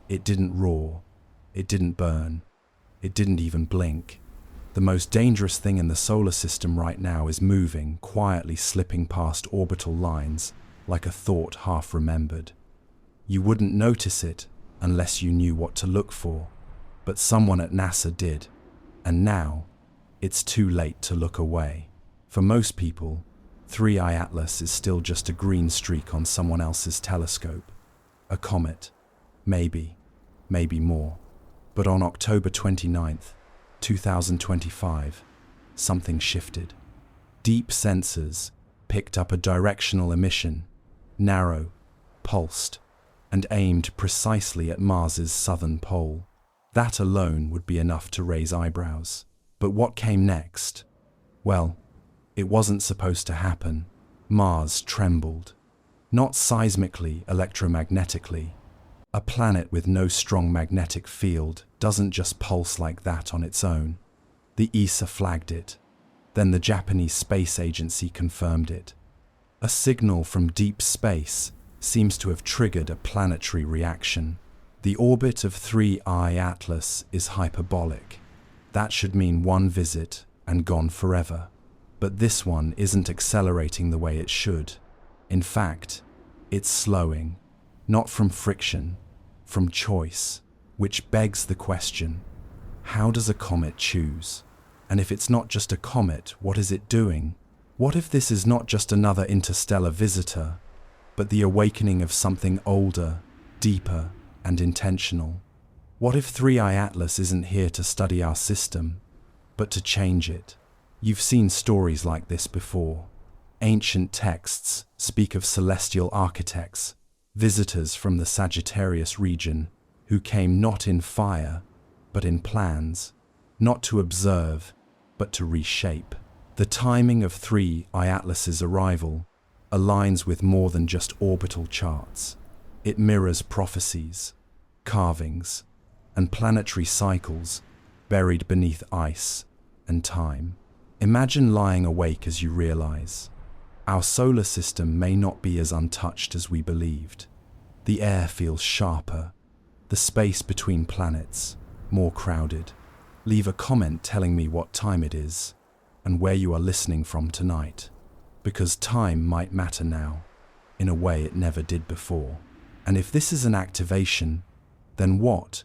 It didn't roar. It didn't burn. It didn't even blink. The most dangerous thing in the solar system right now is moving, quietly slipping past orbital lines like a thought half remembered. You wouldn't notice it unless you knew what to look for, but someone at NASA did, and now it's too late to look away. For most people, 3I Atlas is still just a green streak on someone else's telescope. A comet. Maybe more. But on October 29th, 2025, something shifted. Deep sensors picked up a directional emission, narrow, pulsed, and aimed precisely at Mars's southern pole. That alone would be enough to raise eyebrows. But what came next? Well, it wasn't supposed to happen. Mars trembled. Not seismically, electromagnetically. A planet with no strong magnetic field doesn't just pulse like that on its own. The ESA flagged it. Then the Japanese Space Agency confirmed it. A signal from deep space seems to have triggered a planetary reaction. The orbit of 3I Atlas is hyperbolic. That should mean one visit and gone forever. But this one isn't accelerating the way it should. In fact, it's slowing, not from friction, from choice, which begs the question, how does a comet choose? And if it's not just a comet, what is it doing? What if this is not just another interstellar visitor, but the awakening of something older, deeper, and intentional? What if 3I Atlas isn't here to study our system, but to change it? You've seen stories like this before. Ancient texts speak of celestial architects, visitors from the Sagittarius region, who came not in fire, but in plans, not to observe, but to reshape. The timing of 3I Atlas's arrival aligns with more than just orbital charts. It mirrors prophecies, carvings, and planetary cycles buried beneath ice and time. Imagine lying awake as you realize our solar system may not be as untouched as we believed. The air feels sharper, the space between planets more crowded. Leave a comment telling me what time it is and where you are listening from tonight, because time might matter now in a way it never did before. And if this is an activation, then what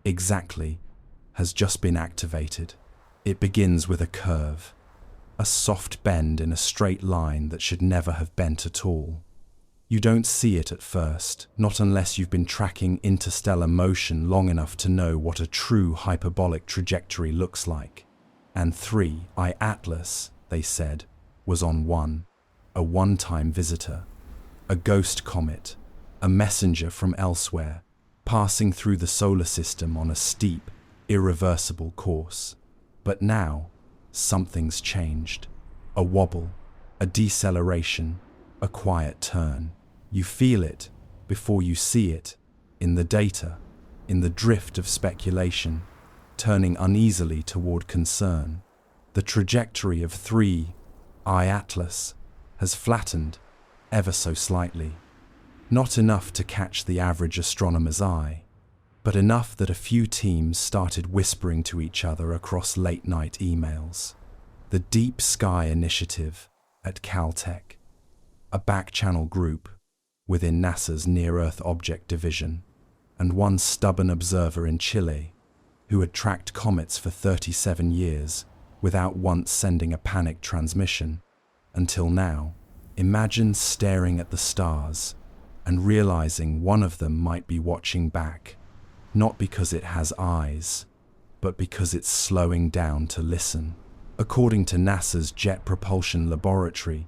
exactly has just been activated? It begins with a curve, a soft bend in a straight line that should never have bent at all. You don't see it at first, not unless you've been tracking interstellar motion long enough to know what a true hyperbolic trajectory looks like. And 3I Atlas, they said, was on a one-time visitor, a ghost comet, a messenger from elsewhere, passing through the solar system on a steep, irreversible course. But now, something's changed. A wobble, a deceleration, a quiet turn. You feel it before you see it, in the data, in the drift of speculation, turning uneasily toward concern. The trajectory of 3I Atlas has flattened ever so slightly. Not enough to catch the average astronomer's eye, but enough that a few teams started whispering to each other across late-night emails. The Deep Sky Initiative at Caltech, a back-channel group within NASA's Near-Earth Object Division, and one stubborn observer in Chile who had tracked comets for 37 years without once sending a panic transmission. Until now, imagine staring at the stars and realizing one of them might be watching back, not because it has eyes, but because it's slowing down to listen. According to NASA's Jet Propulsion Laboratory,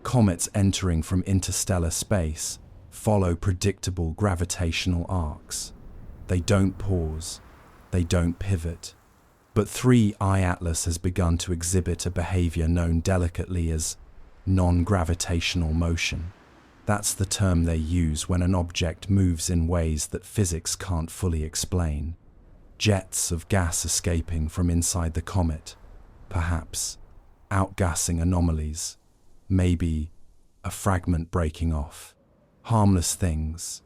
comets entering from interstellar space follow predictable gravitational arcs. They don't pause, they don't pivot. But 3I Atlas has begun to exhibit a behavior known delicately as non-gravitational motion. That's the term they use when an object moves in ways that physics can't fully explain. Jets of gas escaping from inside the comet, perhaps outgassing anomalies, maybe a fragment breaking off. Harmless things,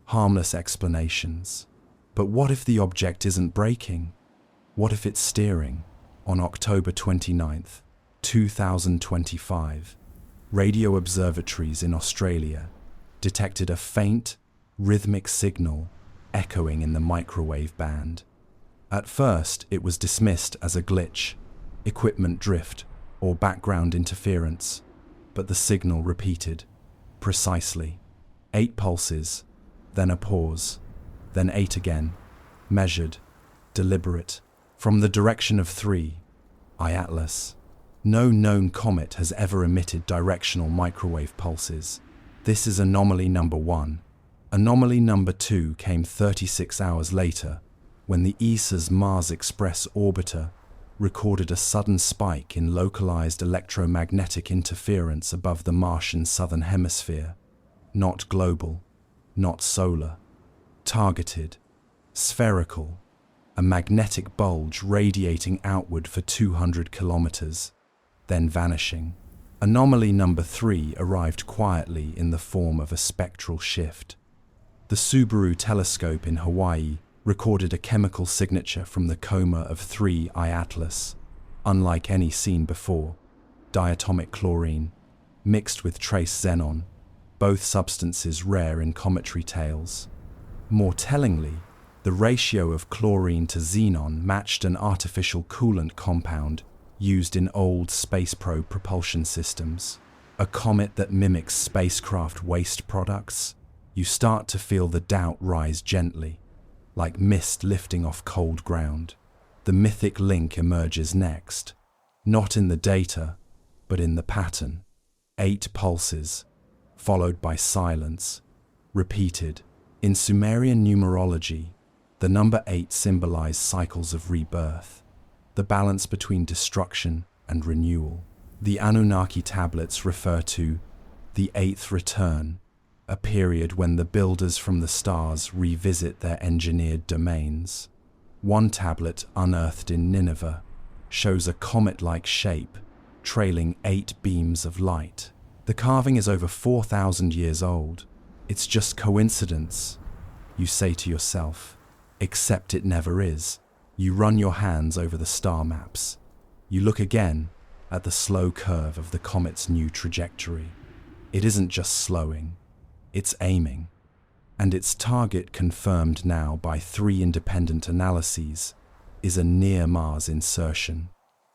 harmless explanations. But what if the object isn't braking? What if it's steering? On October 29th, 2025, radio observatories in Australia detected a faint, rhythmic signal echoing in the microwave band. At first, it was dismissed as a glitch, equipment drift, or background interference, but the signal repeated, precisely. 8 pulses, then a pause, then 8 again, measured, deliberate, from the direction of 3, I-Atlas. No known comet has ever emitted directional microwave pulses. This is anomaly number 1. Anomaly number 2 came 36 hours later, when the ESA's Mars Express orbiter recorded a sudden spike in localized electromagnetic interference above the Martian southern hemisphere. Not global, not solar. Targeted, spherical, a magnetic bulge radiating outward for 200 kilometers, then vanishing. Anomaly number 3 arrived quietly in the form of a spectral shift. The Subaru telescope in Hawaii recorded a chemical signature from the coma of 3 I-Atlas, unlike any seen before. Diatomic chlorine, mixed with trace xenon, both substances rare in cometary tales. More tellingly, the ratio of chlorine to xenon matched an artificial coolant compound used in old space probe propulsion systems. A comet that mimics spacecraft waste products? You start to feel the doubt rise gently, like mist lifting off cold ground. The mythic link emerges next, not in the data, but in the pattern. 8 pulses, followed by silence, repeated. In Sumerian numerology, the number 8 symbolized cycles of rebirth, the balance between destruction and renewal. The Anunnaki tablets refer to the 8th return, a period when the builders from the stars revisit their engineered domains. One tablet unearthed in Nineveh shows a comet-like shape trailing 8 beams of light. The carving is over 4,000 years old. It's just coincidence, you say to yourself, except it never is. You run your hands over the star maps. You look again at the slow curve of the comet's new trajectory. It isn't just slowing, it's aiming. And its target, confirmed now by 3 independent analyses, is a near-Mars insertion,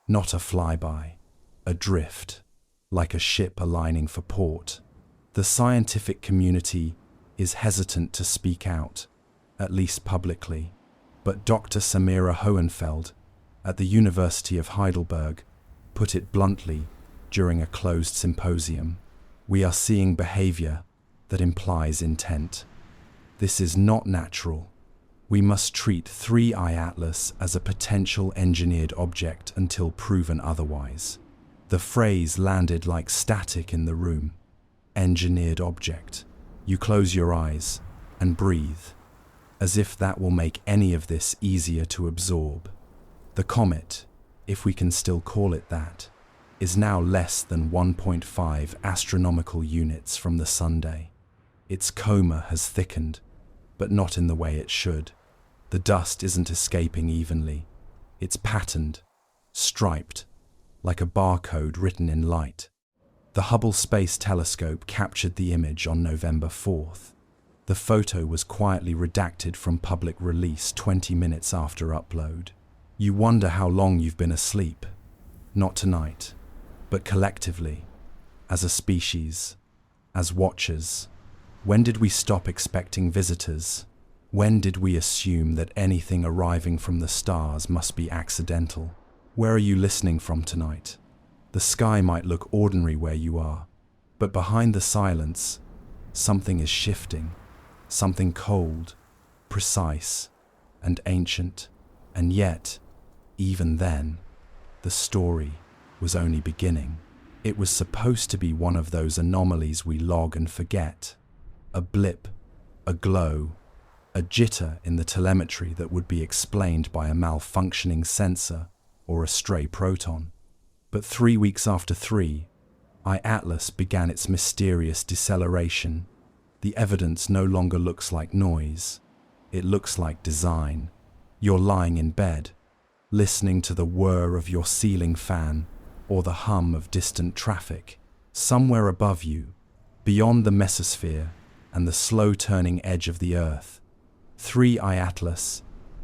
not a flyby, a drift, like a ship aligning for port. The scientific community is hesitant to speak out, at least publicly, but Dr. Samira Hohenfeld at the University of Heidelberg put it bluntly during a closed symposium. We are seeing behavior that implies intent. This is not natural. We must treat 3 I-Atlas as a potential engineered object until proven otherwise. The phrase landed like static in the room. Engineered object. You close your eyes and breathe, as if that will make any of this easier to absorb. The comet, if we can still call it that, is now less than 1.5 astronomical units from the Sunday. Its coma has thickened, but not in the way it should. The dust isn't escaping evenly. It's patterned, striped, like a barcode written in light. The Hubble Space Telescope captured the image on November 4th. The photo was quietly redacted from public release 20 minutes after upload. You wonder how long you've been asleep. Not tonight, but collectively, as a species, as watchers. When did we stop expecting visitors? When did we assume that anything arriving from the stars must be accidental? Where are you listening from tonight? The sky might look ordinary where you are, but behind the silence, something is shifting, something cold, precise, and ancient. And yet, even then, the story was only beginning. It was supposed to be one of those anomalies we log and forget. A blip, a glow, a jitter in the telemetry that would be explained by a malfunctioning sensor or a stray proton. But 3 weeks after 3, I-Atlas began its mysterious deceleration. The evidence no longer looks like noise. It looks like design. You're lying in bed, listening to the whir of your ceiling fan or the hum of distant traffic. Somewhere above you, beyond the mesosphere and the slow-turning edge of the Earth, 3I Atlas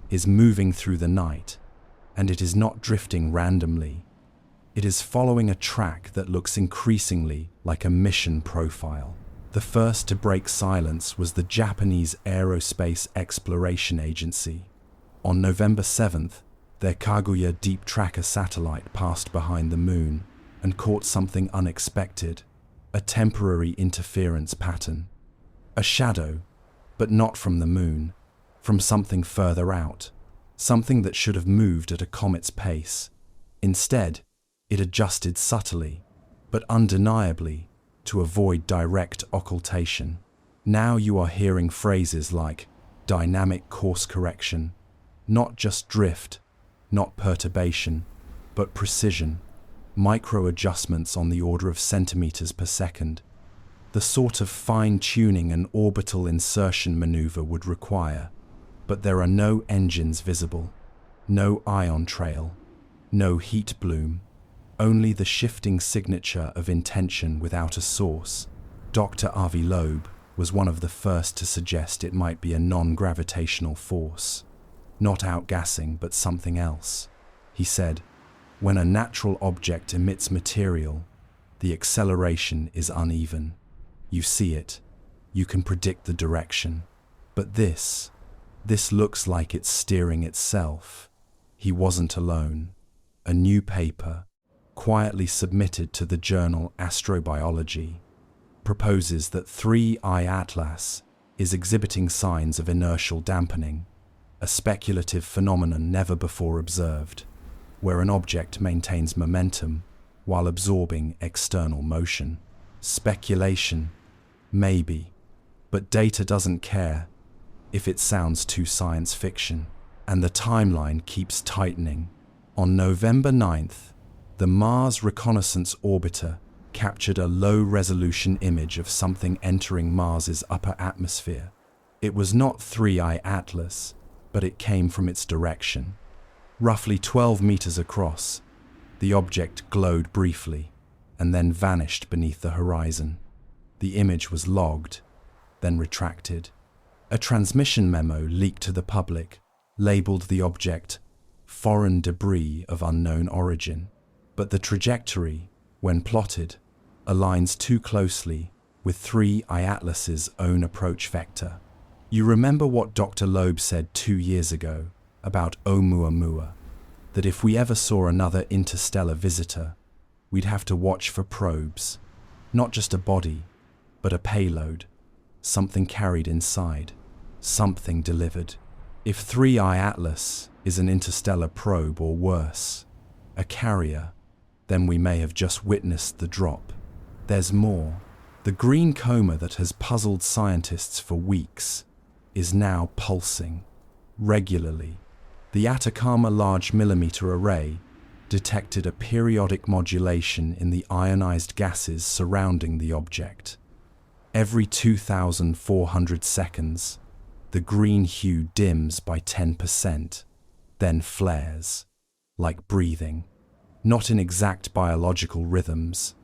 is moving through the night, and it is not drifting randomly. It is following a track that looks increasingly like a mission profile. The first to break silence was the Japanese Aerospace Exploration Agency. On November 7th, their Kaguya Deep Tracker satellite passed behind the Moon and caught something unexpected, a temporary interference pattern. A shadow, but not from the Moon, from something further out, something that should have moved at a comet's pace. Instead, it adjusted subtly, but undeniably, to avoid direct occultation. Now you are hearing phrases like dynamic course correction, not just drift, not perturbation, but precision, micro-adjustments on the order of centimeters per second, the sort of fine-tuning an orbital insertion maneuver would require. But there are no engines visible, no ion trail, no heat bloom, only the shifting signature of intention without a source. Dr. Avi Loeb was one of the first to suggest it might be a non-gravitational force. Not outgassing, but something else. He said, when a natural object emits material, the acceleration is uneven. You see it, you can predict the direction. But this looks like it's steering itself. He wasn't alone. A new paper, quietly submitted to the journal Astrobiology, proposes that 3I Atlas is exhibiting signs of inertial dampening, a speculative phenomenon never before observed, where an object maintains momentum while absorbing external motion. Speculation, maybe, but data doesn't care if it sounds too science fiction, and the timeline keeps tightening. On November 9th, the Mars Reconnaissance Orbiter captured a low-resolution image of something entering Mars's upper atmosphere. It was not 3I Atlas, but it came from its direction. Roughly 12 meters across, the object glowed briefly and then vanished beneath the horizon. The image was logged, then retracted. A transmission memo leaked to the public labeled the object foreign debris of unknown origin, but the trajectory, when plotted, aligns too closely with 3I Atlas's own approach vector. You remember what Dr. Loeb said 2 years ago about Oumuamua, that if we ever saw another interstellar visitor, we'd have to watch for probes, not just a body, but a payload, something carried inside, something delivered. If 3I Atlas is an interstellar probe or worse, a carrier, then we may have just witnessed the drop. There's more. The green coma that has puzzled scientists for weeks is now pulsing regularly. The Atacama Large Millimeter Array detected a periodic modulation in the ionized gases surrounding the object. Every 2,400 seconds, the green hue dims by 10%, then flares, like breathing, not in exact biological rhythms,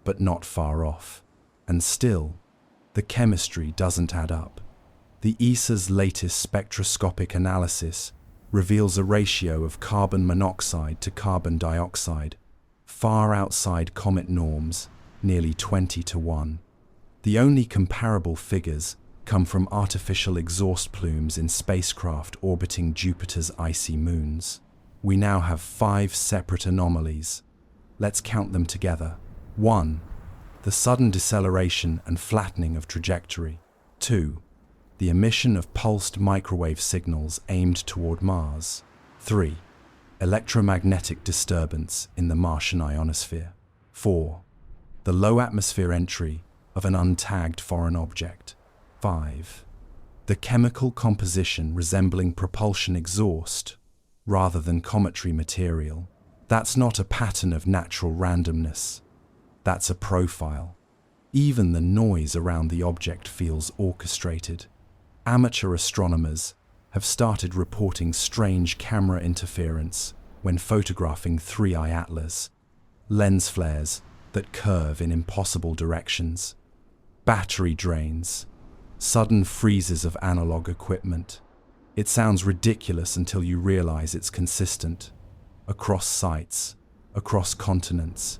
but not far off. And still, the chemistry doesn't add up. The ESA's latest spectroscopic analysis reveals a ratio of carbon monoxide to carbon dioxide, far outside comet norms, nearly 20-1. The only comparable figures come from artificial exhaust plumes in spacecraft orbiting Jupiter's icy moons. We now have 5 separate anomalies. Let's count them together. 1. The sudden deceleration and flattening of trajectory. 2. The emission of pulsed microwave signals aimed toward Mars. 3. Electromagnetic disturbance in the Martian ionosphere. 4. The low atmosphere entry of an untagged foreign object. 5. The chemical composition resembling propulsion exhaust rather than cometary material. That's not a pattern of natural randomness. That's a profile. Even the noise around the object feels orchestrated. Amateur astronomers have started reporting strange camera interference when photographing 3I Atlas, lens flares that curve in impossible directions, battery drains, sudden freezes of analog equipment. It sounds ridiculous until you realize it's consistent, across sites, across continents,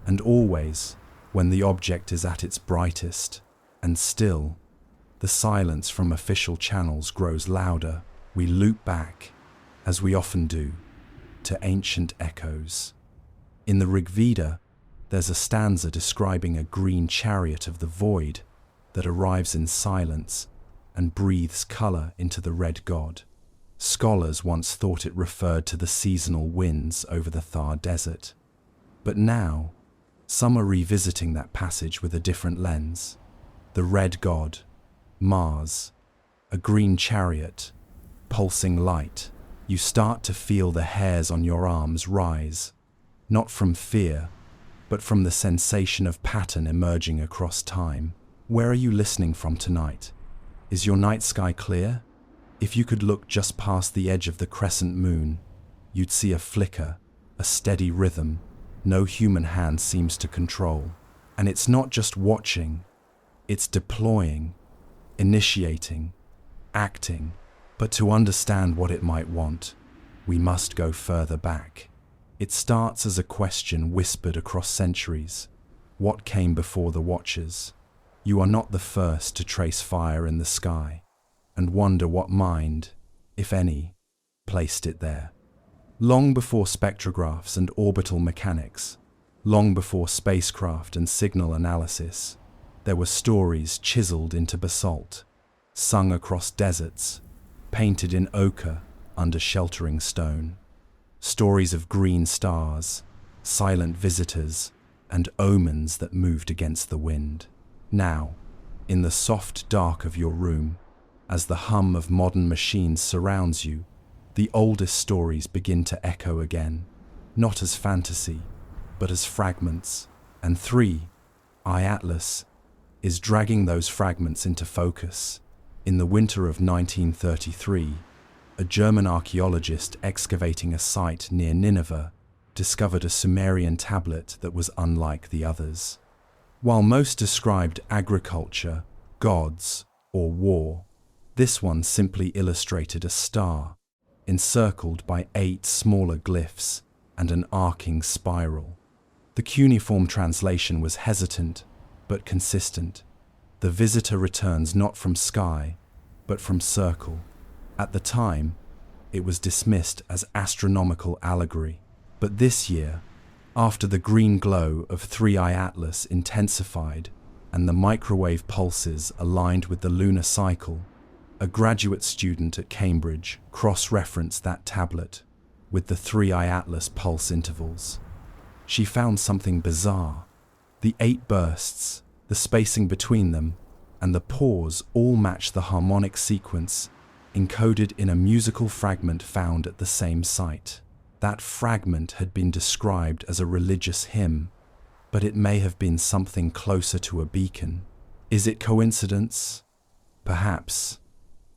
and always when the object is at its brightest. And still, the silence from official channels grows louder. We loop back, as we often do, to ancient echoes. In the Rig Veda, there's a stanza describing a green chariot of the void that arrives in silence and breathes color into the red god. Scholars once thought it referred to the seasonal winds over the Thar Desert. But now, some are revisiting that passage with a different lens. The red god, Mars, a green chariot, pulsing light. You start to feel the hairs on your arms rise, not from fear, but from the sensation of pattern emerging across time. Where are you listening from tonight? Is your night sky clear? If you could look just past the edge of the crescent moon, you'd see a flicker, a steady rhythm no human hand seems to control. And it's not just watching, it's deploying, initiating, acting. But to understand what it might want, we must go further back. It starts as a question whispered across centuries. What came before the Watchers? You are not the first to trace fire in the sky and wonder what mind, if any, placed it there. Long before spectrographs and orbital mechanics, long before spacecraft and signal analysis, there were stories chiseled into basalt, sung across deserts, painted in ochre under sheltering stone. Stories of green stars, silent visitors, and omens that moved against the wind. Now, in the soft dark of your room, as the hum of modern machines surrounds you, the oldest stories begin to echo again, not as fantasy, but as fragments. And 3I Atlas is dragging those fragments into focus. In the winter of 1933, a German archaeologist excavating a site near Nineveh discovered a Sumerian tablet that was unlike the others. While most described agriculture, gods, or war, this one simply illustrated a star, encircled by 8 smaller glyphs and an arcing spiral. The cuneiform translation was hesitant, but consistent. The visitor returns not from sky, but from circle. At the time, it was dismissed as astronomical allegory. But this year, after the green glow of 3I Atlas intensified and the microwave pulses aligned with the lunar cycle, a graduate student at Cambridge cross-referenced that tablet with the 3I Atlas pulse intervals. She found something bizarre. The 8 bursts, the spacing between them, and the pause all match the harmonic sequence encoded in a musical fragment found at the same site. That fragment had been described as a religious hymn, but it may have been something closer to a beacon. Is it coincidence? Perhaps,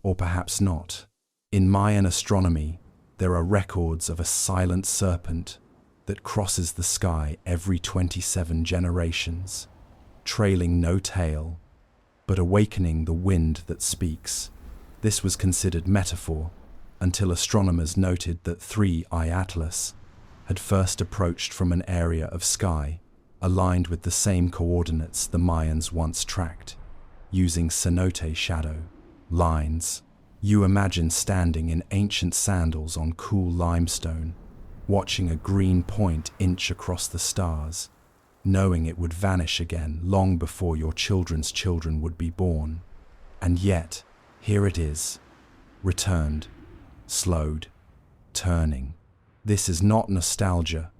or perhaps not. In Mayan astronomy, there are records of a silent serpent that crosses the sky every 27 generations, trailing no tail, but awakening the wind that speaks. This was considered metaphor until astronomers noted that 3I Atlas had first approached from an area of sky aligned with the same coordinates the Mayans once tracked, using cenote shadow lines. You imagine standing in ancient sandals on cool limestone, watching a green point inch across the stars, knowing it would vanish again long before your children's children would be born. And yet, here it is, returned, slowed, turning. This is not nostalgia.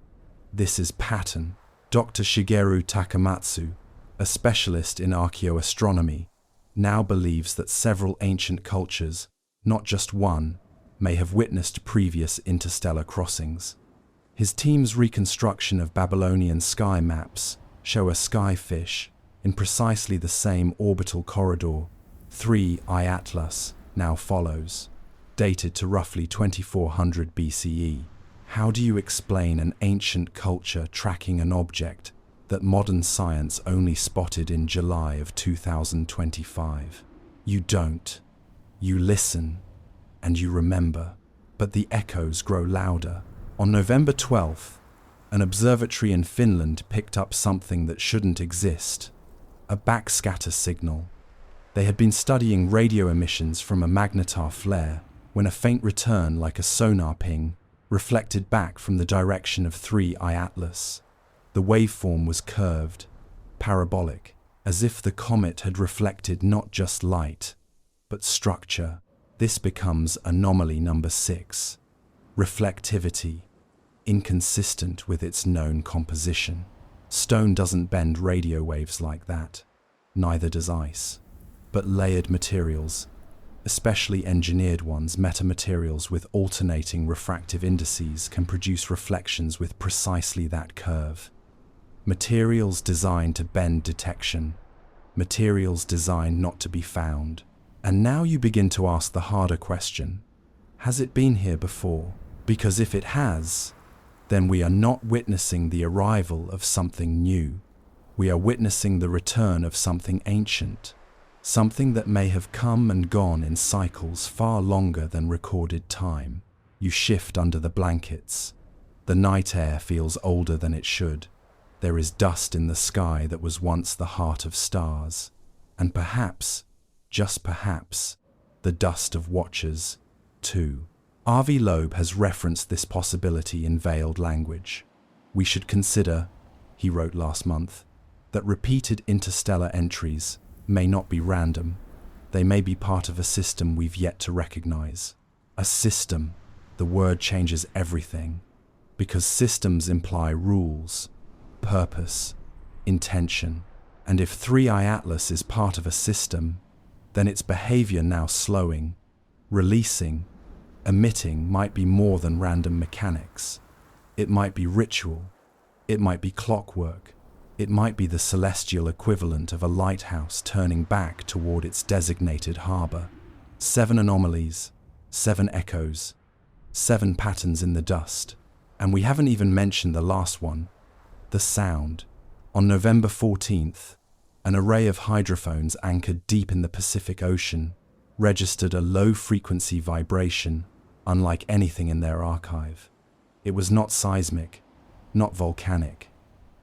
This is pattern. Dr. Shigeru Takamatsu, a specialist in archaeoastronomy, now believes that several ancient cultures, not just one, may have witnessed previous interstellar crossings. His team's reconstruction of Babylonian sky maps show a skyfish in precisely the same orbital corridor 3I Atlas now follows. dated to roughly 2400 BCE. How do you explain an ancient culture tracking an object that modern science only spotted in July of 2025? You don't. You listen, and you remember. But the echoes grow louder. On November 12th, an observatory in Finland picked up something that shouldn't exist, a backscatter signal. They had been studying radio emissions from a magnetar flare when a faint return, like a sonar ping, reflected back from the direction of 3I Atlas. The waveform was curved, parabolic, as if the comet had reflected not just light, but structure. This becomes anomaly number 6. Reflectivity, inconsistent with its known composition. Stone doesn't bend radio waves like that. Neither does ice. But layered materials, especially engineered ones, metamaterials with alternating refractive indices, can produce reflections with precisely that curve. Materials designed to bend detection. Materials designed not to be found. And now you begin to ask the harder question. Has it been here before? Because if it has, then we are not witnessing the arrival of something new. We are witnessing the return of something ancient, something that may have come and gone in cycles far longer than recorded time. You shift under the blankets. The night air feels older than it should. There is dust in the sky that was once the heart of stars. And perhaps, just perhaps, the dust of watchers, too. R.V. Loeb has referenced this possibility in veiled language. We should consider, he wrote last month, that repeated interstellar entries may not be random. They may be part of a system we've yet to recognize. A system, the word changes everything, because systems imply rules, purpose, intention. And if 3I Atlas is part of a system, then its behavior now slowing, releasing, emitting might be more than random mechanics. It might be ritual. It might be clockwork. It might be the celestial equivalent of a lighthouse turning back toward its designated harbor. 7 anomalies, 7 echoes, 7 patterns in the dust. And we haven't even mentioned the last one, the sound. On November 14th, an array of hydrophones anchored deep in the Pacific Ocean registered a low-frequency vibration unlike anything in their archive. It was not seismic, not volcanic.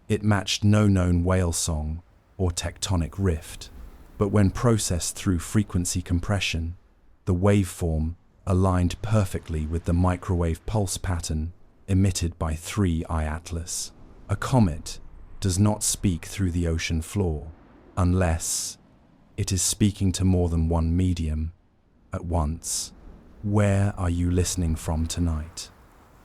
It matched no known whale song or tectonic rift. But when processed through frequency compression, the waveform aligned perfectly with the microwave pulse pattern emitted by 3I Atlas. A comet does not speak through the ocean floor unless it is speaking to more than one medium at once. Where are you listening from tonight?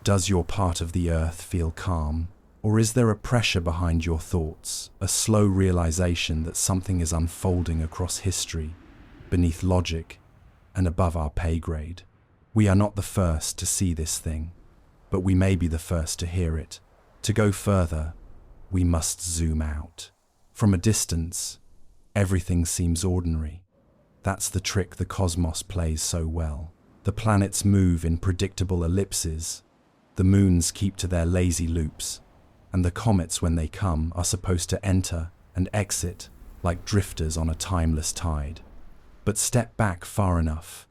Does your part of the earth feel calm? Or is there a pressure behind your thoughts, a slow realization that something is unfolding across history, beneath logic, and above our pay grade? We are not the first to see this thing, but we may be the first to hear it. To go further, we must zoom out. From a distance, everything seems ordinary. That's the trick the cosmos plays so well. The planets move in predictable ellipses, the moons keep to their lazy loops, and the comets, when they come, are supposed to enter and exit like drifters on a timeless tide. But step back far enough,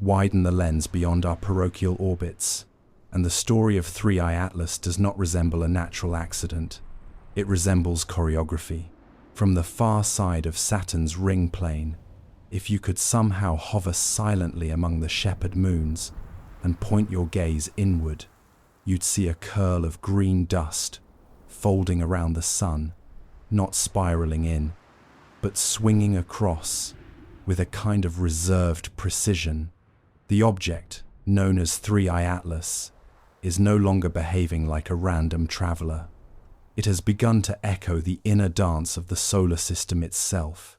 widen the lens beyond our parochial orbits, and the story of 3I Atlas does not resemble a natural accident. It resembles choreography. From the far side of Saturn's ring plane, if you could somehow hover silently among the shepherd moons and point your gaze inward, you'd see a curl of green dust folding around the sun, not spiraling in, but swinging across with a kind of reserved precision. The object, known as 3I Atlas, is no longer behaving like a random traveler. It has begun to echo the inner dance of the solar system itself,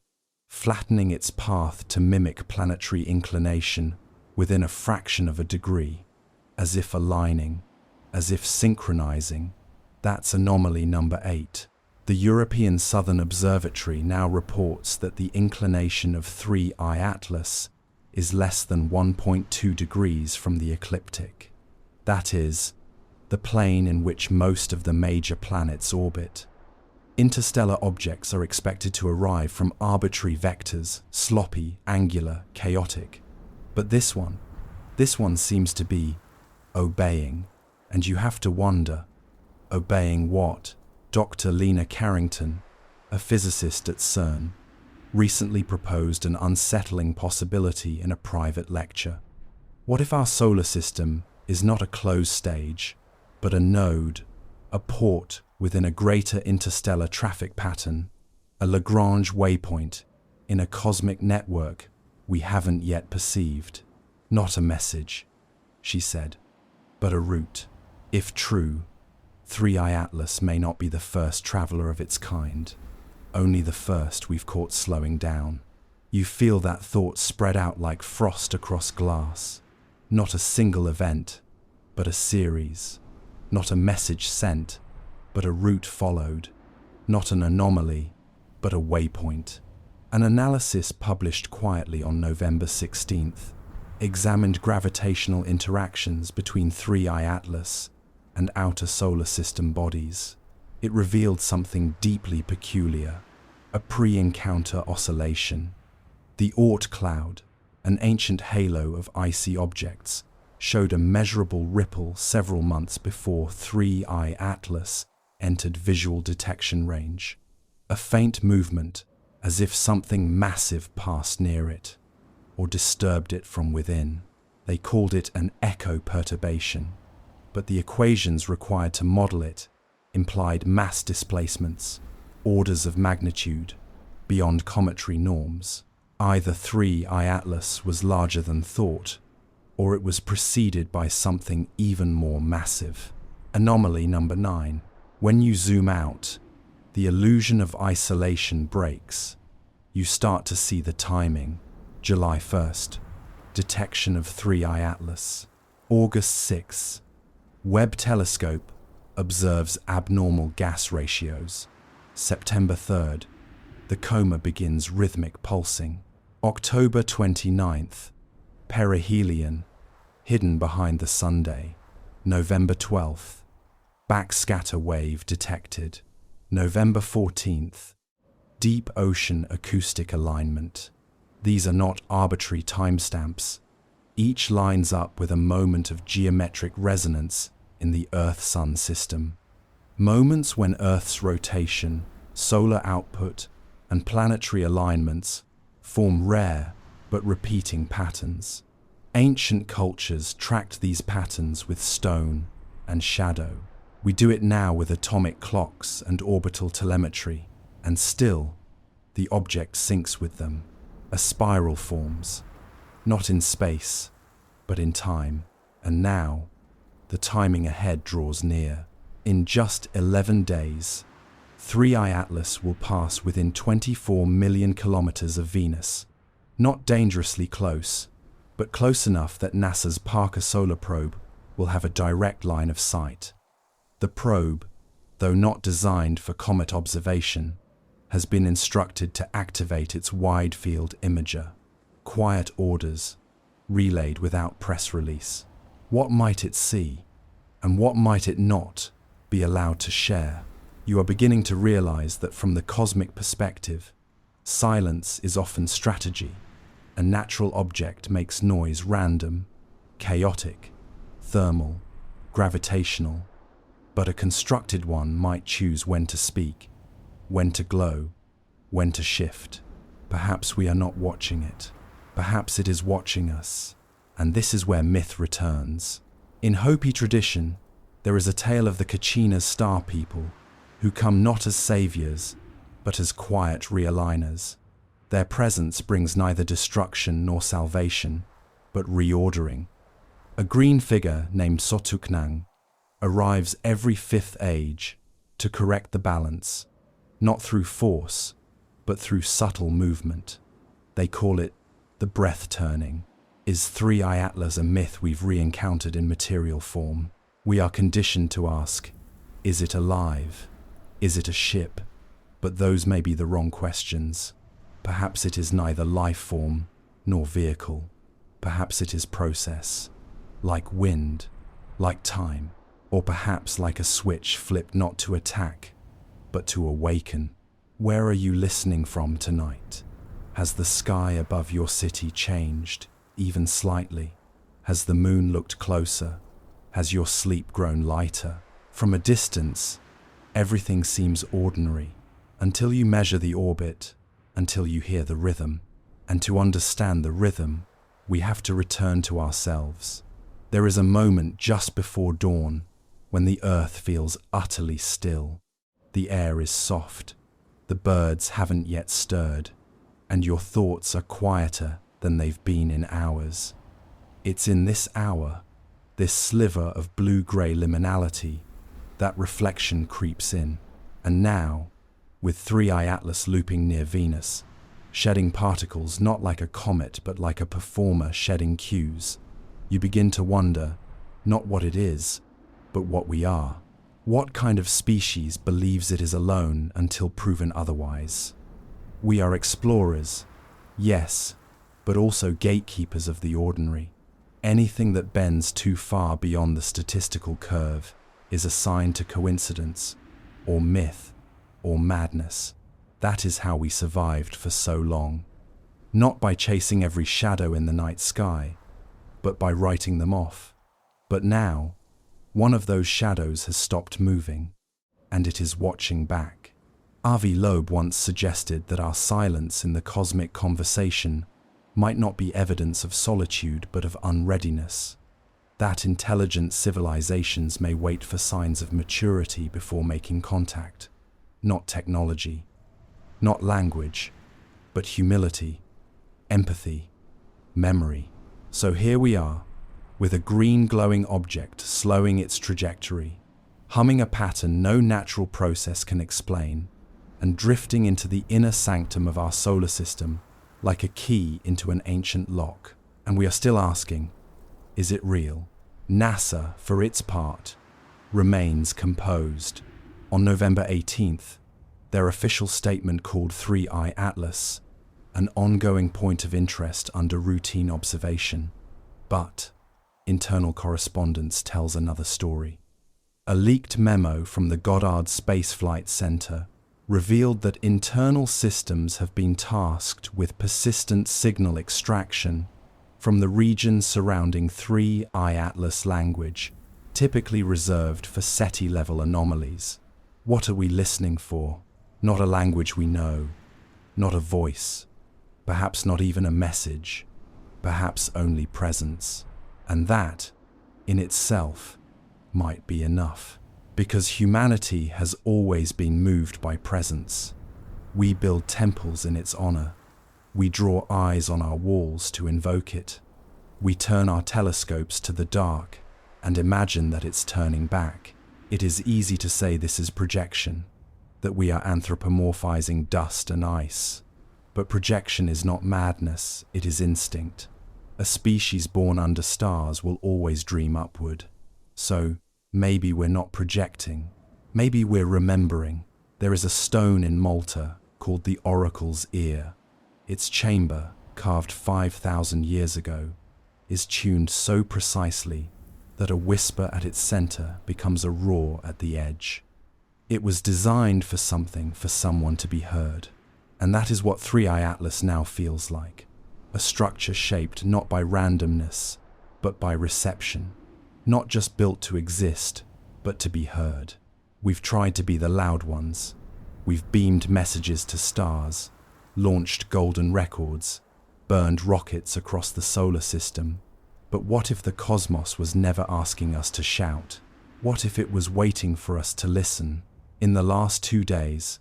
flattening its path to mimic planetary inclination within a fraction of a degree, as if aligning, as if synchronizing. That's anomaly number 8. The European Southern Observatory now reports that the inclination of 3I Atlas is less than 1.2 degrees from the ecliptic. That is, the plane in which most of the major planets orbit. Interstellar objects are expected to arrive from arbitrary vectors, sloppy, angular, chaotic. But this one seems to be obeying, and you have to wonder, obeying what? Dr. Lena Carrington, a physicist at CERN, recently proposed an unsettling possibility in a private lecture. What if our solar system is not a closed stage, but a node, a port within a greater interstellar traffic pattern, a Lagrange waypoint in a cosmic network we haven't yet perceived? Not a message, she said, but a route. If true, 3i Atlas may not be the first traveler of its kind, only the first we've caught slowing down. You feel that thought spread out like frost across glass. Not a single event, but a series. Not a message sent, but a route followed. Not an anomaly, but a waypoint. An analysis published quietly on November 16th examined gravitational interactions between 3i Atlas and outer solar system bodies. It revealed something deeply peculiar, a pre-encounter oscillation. The Oort cloud, an ancient halo of icy objects, showed a measurable ripple several months before 3i Atlas entered visual detection range. A faint movement, as if something massive passed near it, or disturbed it from within. They called it an echo perturbation, but the equations required to model it implied mass displacements, orders of magnitude, beyond cometary norms. Either 3i Atlas was larger than thought, or it was preceded by something even more massive. Anomaly number 9. When you zoom out, the illusion of isolation breaks. You start to see the timing. July 1st, detection of 3i Atlas. August 6, Webb telescope observes abnormal gas ratios. September 3rd, the coma begins rhythmic pulsing. October 29th, perihelion, hidden behind the Sunday. November 12th, backscatter wave detected. November 14th, deep ocean acoustic alignment. These are not arbitrary timestamps. Each lines up with a moment of geometric resonance in the Earth-Sun system. Moments when Earth's rotation, solar output, and planetary alignments form rare but repeating patterns. Ancient cultures tracked these patterns with stone and shadow. We do it now with atomic clocks and orbital telemetry, and still, the object syncs with them. A spiral forms, not in space, but in time. And now, the timing ahead draws near. In just 11 days, 3i Atlas will pass within 24 million kilometers of Venus. Not dangerously close, but close enough that NASA's Parker Solar Probe will have a direct line of sight. The probe, though not designed for comet observation, has been instructed to activate its wide-field imager. Quiet orders, relayed without press release. What might it see, and what might it not be allowed to share? You are beginning to realize that from the cosmic perspective, silence is often strategy. A natural object makes noise random, chaotic, thermal, gravitational, but a constructed one might choose when to speak, when to glow, when to shift. Perhaps we are not watching it. Perhaps it is watching us. And this is where myth returns. In Hopi tradition, there is a tale of the Kachina star people, who come not as saviors, but as quiet realigners. Their presence brings neither destruction nor salvation, but reordering. A green figure named Sotuknang arrives every fifth age to correct the balance, not through force, but through subtle movement. They call it the breath turning. Is 3i Atlas a myth we've re-encountered in material form? We are conditioned to ask, is it alive? Is it a ship? But those may be the wrong questions. Perhaps it is neither life form nor vehicle. Perhaps it is process, like wind, like time, or perhaps like a switch flipped not to attack, but to awaken. Where are you listening from tonight? Has the sky above your city changed, even slightly? Has the moon looked closer? Has your sleep grown lighter? From a distance, everything seems ordinary, until you measure the orbit, until you hear the rhythm. And to understand the rhythm, we have to return to ourselves. There is a moment just before dawn when the earth feels utterly still. The air is soft, the birds haven't yet stirred, and your thoughts are quieter than they've been in hours. It's in this hour, this sliver of blue-grey liminality, that reflection creeps in. And now, with 3I Atlas looping near Venus, shedding particles not like a comet but like a performer shedding cues, you begin to wonder, not what it is, but what we are. What kind of species believes it is alone until proven otherwise? We are explorers, yes, but also gatekeepers of the ordinary. Anything that bends too far beyond the statistical curve is assigned to coincidence, or myth, or madness. That is how we survived for so long. Not by chasing every shadow in the night sky, but by writing them off. But now, one of those shadows has stopped moving, and it is watching back. Avi Loeb once suggested that our silence in the cosmic conversation might not be evidence of solitude but of unreadiness. That intelligent civilizations may wait for signs of maturity before making contact. Not technology, not language, but humility, empathy, memory. So here we are, with a green glowing object slowing its trajectory, humming a pattern no natural process can explain, and drifting into the inner sanctum of our solar system like a key into an ancient lock. And we are still asking, is it real? NASA, for its part, remains composed. On November 18th, their official statement called 3I Atlas an ongoing point of interest under routine observation. But internal correspondence tells another story. A leaked memo from the Goddard Space Flight Center revealed that internal systems have been tasked with persistent signal extraction from the region surrounding 3I Atlas language, typically reserved for SETI-level anomalies. What are we listening for? Not a language we know, not a voice, perhaps not even a message, perhaps only presence. And that, in itself, might be enough. Because humanity has always been moved by presence. We build temples in its honor. We draw eyes on our walls to invoke it. We turn our telescopes to the dark and imagine that it's turning back. It is easy to say this is projection, that we are anthropomorphizing dust and ice. But projection is not madness, it is instinct. A species born under stars will always dream upward. So, maybe we're not projecting. Maybe we're remembering. There is a stone in Malta called the Oracle's Ear. Its chamber, carved 5,000 years ago, is tuned so precisely that a whisper at its center becomes a roar at the edge. It was designed for something, for someone to be heard. And that is what 3I Atlas now feels like. A structure shaped not by randomness, but by reception. Not just built to exist, but to be heard. We've tried to be the loud ones. We've beamed messages to stars, launched golden records, burned rockets across the solar system. But what if the cosmos was never asking us to shout? What if it was waiting for us to listen? In the last 2 days,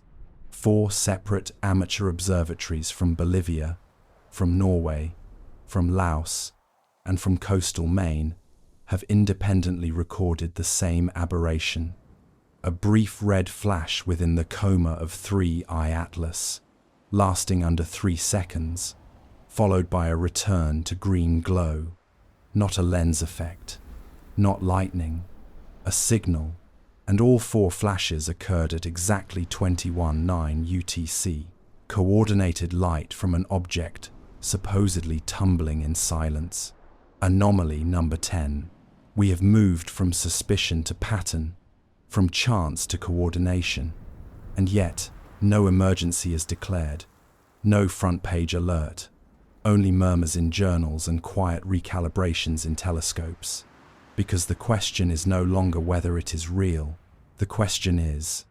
4 separate amateur observatories from Bolivia, from Norway, from Laos, and from coastal Maine have independently recorded the same aberration. A brief red flash within the coma of 3I Atlas, lasting under 3 seconds, followed by a return to green glow. Not a lens effect, not lightning, a signal, and all 4 flashes occurred at exactly 21:09 UTC. Coordinated light from an object supposedly tumbling in silence. Anomaly number 10. We have moved from suspicion to pattern, from chance to coordination. And yet, no emergency is declared, no front-page alert, only murmurs in journals and quiet recalibrations in telescopes. Because the question is no longer whether it is real. The question is,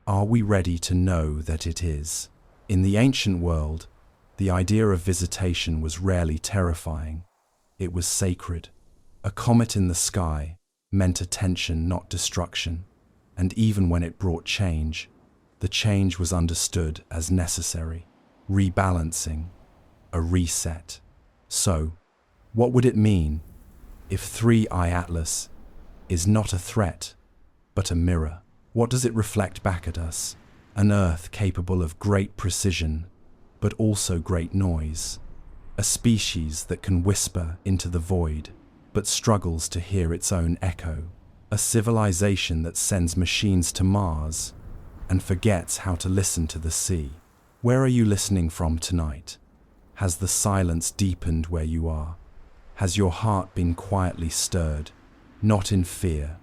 are we ready to know that it is? In the ancient world, the idea of visitation was rarely terrifying. It was sacred. A comet in the sky meant attention, not destruction. And even when it brought change, the change was understood as necessary. Rebalancing, a reset. So, what would it mean if 3i Atlas is not a threat, but a mirror? What does it reflect back at us? An Earth capable of great precision, but also great noise. A species that can whisper into the void, but struggles to hear its own echo. A civilization that sends machines to Mars and forgets how to listen to the sea. Where are you listening from tonight? Has the silence deepened where you are? Has your heart been quietly stirred, not in fear,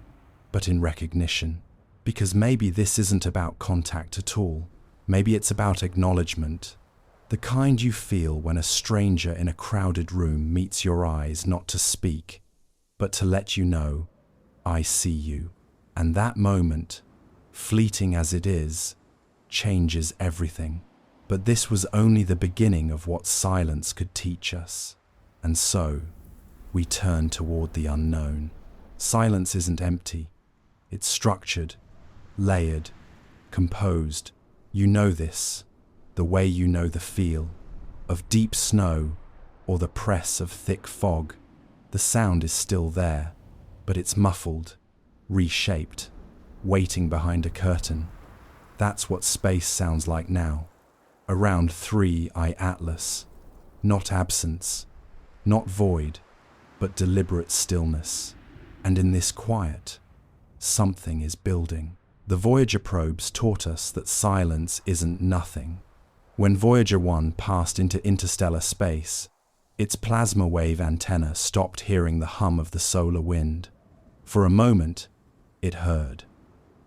but in recognition? Because maybe this isn't about contact at all. Maybe it's about acknowledgement. The kind you feel when a stranger in a crowded room meets your eyes not to speak, but to let you know, I see you. And that moment, fleeting as it is, changes everything. But this was only the beginning of what silence could teach us. And so, we turn toward the unknown. Silence isn't empty. It's structured, layered, composed. You know this, the way you know the feel of deep snow or the press of thick fog. The sound is still there, but it's muffled, reshaped, waiting behind a curtain. That's what space sounds like now. Around 3i Atlas. Not absence, not void, but deliberate stillness. And in this quiet, something is building. The Voyager probes taught us that silence isn't nothing. When Voyager 1 passed into interstellar space, its plasma wave antenna stopped hearing the hum of the solar wind. For a moment, it heard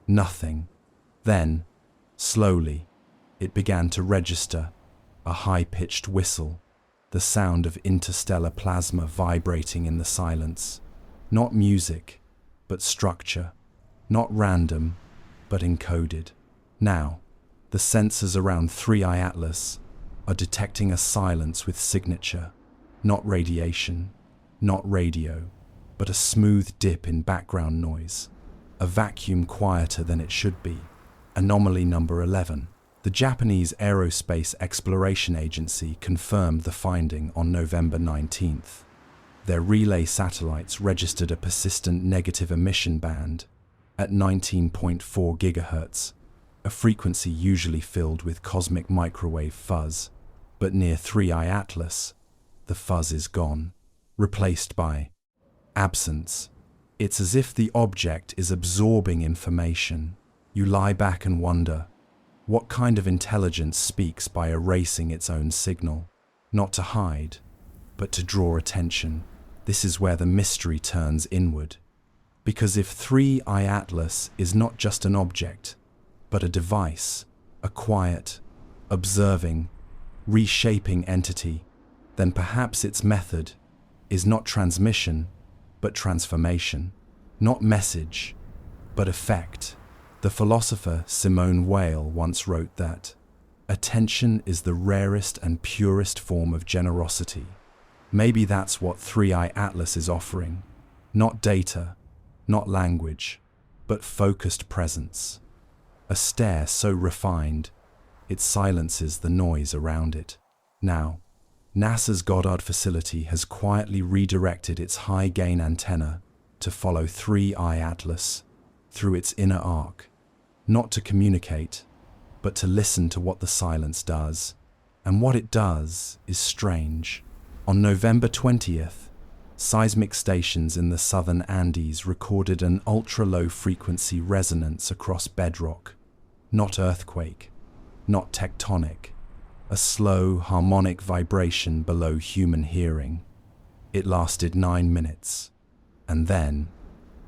nothing. Then, slowly, it began to register, a high-pitched whistle, the sound of interstellar plasma vibrating in the silence. Not music, but structure. Not random, but encoded. Now, the sensors around 3i Atlas are detecting a silence with signature. Not radiation, not radio, but a smooth dip in background noise. A vacuum quieter than it should be. Anomaly number 11. The Japanese Aerospace Exploration Agency confirmed the finding on November 19th. Their relay satellites registered a persistent negative emission band at 19.4 GHz, a frequency usually filled with cosmic microwave fuzz. But near 3i Atlas, the fuzz is gone, replaced by absence. It's as if the object is absorbing information. You lie back and wonder, what kind of intelligence speaks by erasing its own signal? Not to hide, but to draw attention. This is where the mystery turns inward. Because if 3i Atlas is not just an object, but a device, a quiet, observing, reshaping entity, then perhaps its method is not transmission, but transformation. Not message, but effect. The philosopher Simone Weil once wrote that attention is the rarest and purest form of generosity. Maybe that's what 3i Atlas is offering. Not data, not language, but focused presence. A stare so refined, it silences the noise around it. Now, NASA's Goddard facility has quietly redirected its high-gain antenna to follow 3i Atlas through its inner arc, not to communicate, but to listen to what the silence does. And what it does is strange. On November 20th, seismic stations in the southern Andes recorded an ultra-low frequency resonance across bedrock. Not earthquake, not tectonic, a slow, harmonic vibration below human hearing. It lasted 9 minutes, and then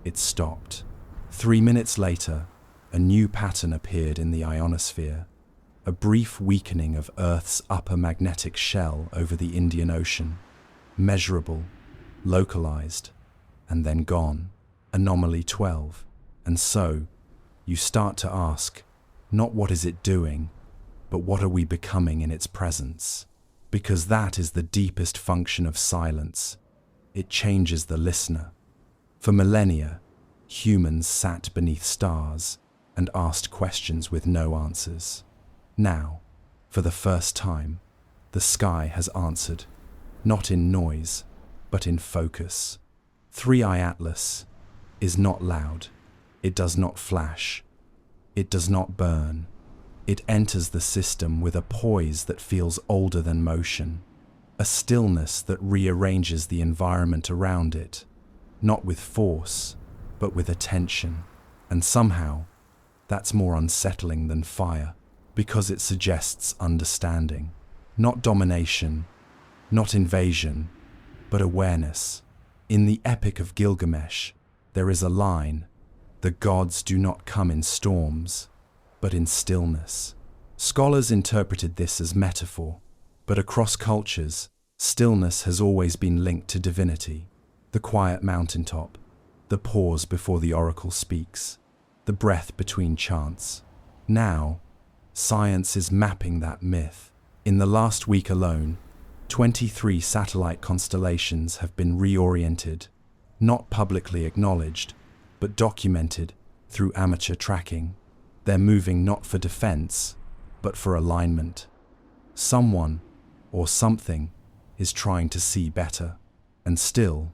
it stopped. 3 minutes later, a new pattern appeared in the ionosphere, a brief weakening of Earth's upper magnetic shell over the Indian Ocean, measurable, localized, and then gone. Anomaly 12. And so, you start to ask, not what is it doing, but what are we becoming in its presence? Because that is the deepest function of silence. It changes the listener. For millennia, humans sat beneath stars and asked questions with no answers. Now, for the first time, the sky has answered, not in noise, but in focus. 3i Atlas is not loud. It does not flash. It does not burn. It enters the system with a poise that feels older than motion, a stillness that rearranges the environment around it, not with force, but with attention. And somehow, that's more unsettling than fire, because it suggests understanding, not domination, not invasion, but awareness. In the Epic of Gilgamesh, there is a line, "The gods do not come in storms, but in stillness." Scholars interpreted this as metaphor, but across cultures, stillness has always been linked to divinity. The quiet mountaintop, the pause before the oracle speaks, the breath between chants. Now, science is mapping that myth. In the last week alone, 23 satellite constellations have been reoriented, not publicly acknowledged, but documented through amateur tracking. They're moving not for defense, but for alignment. Someone, or something, is trying to see better. And still,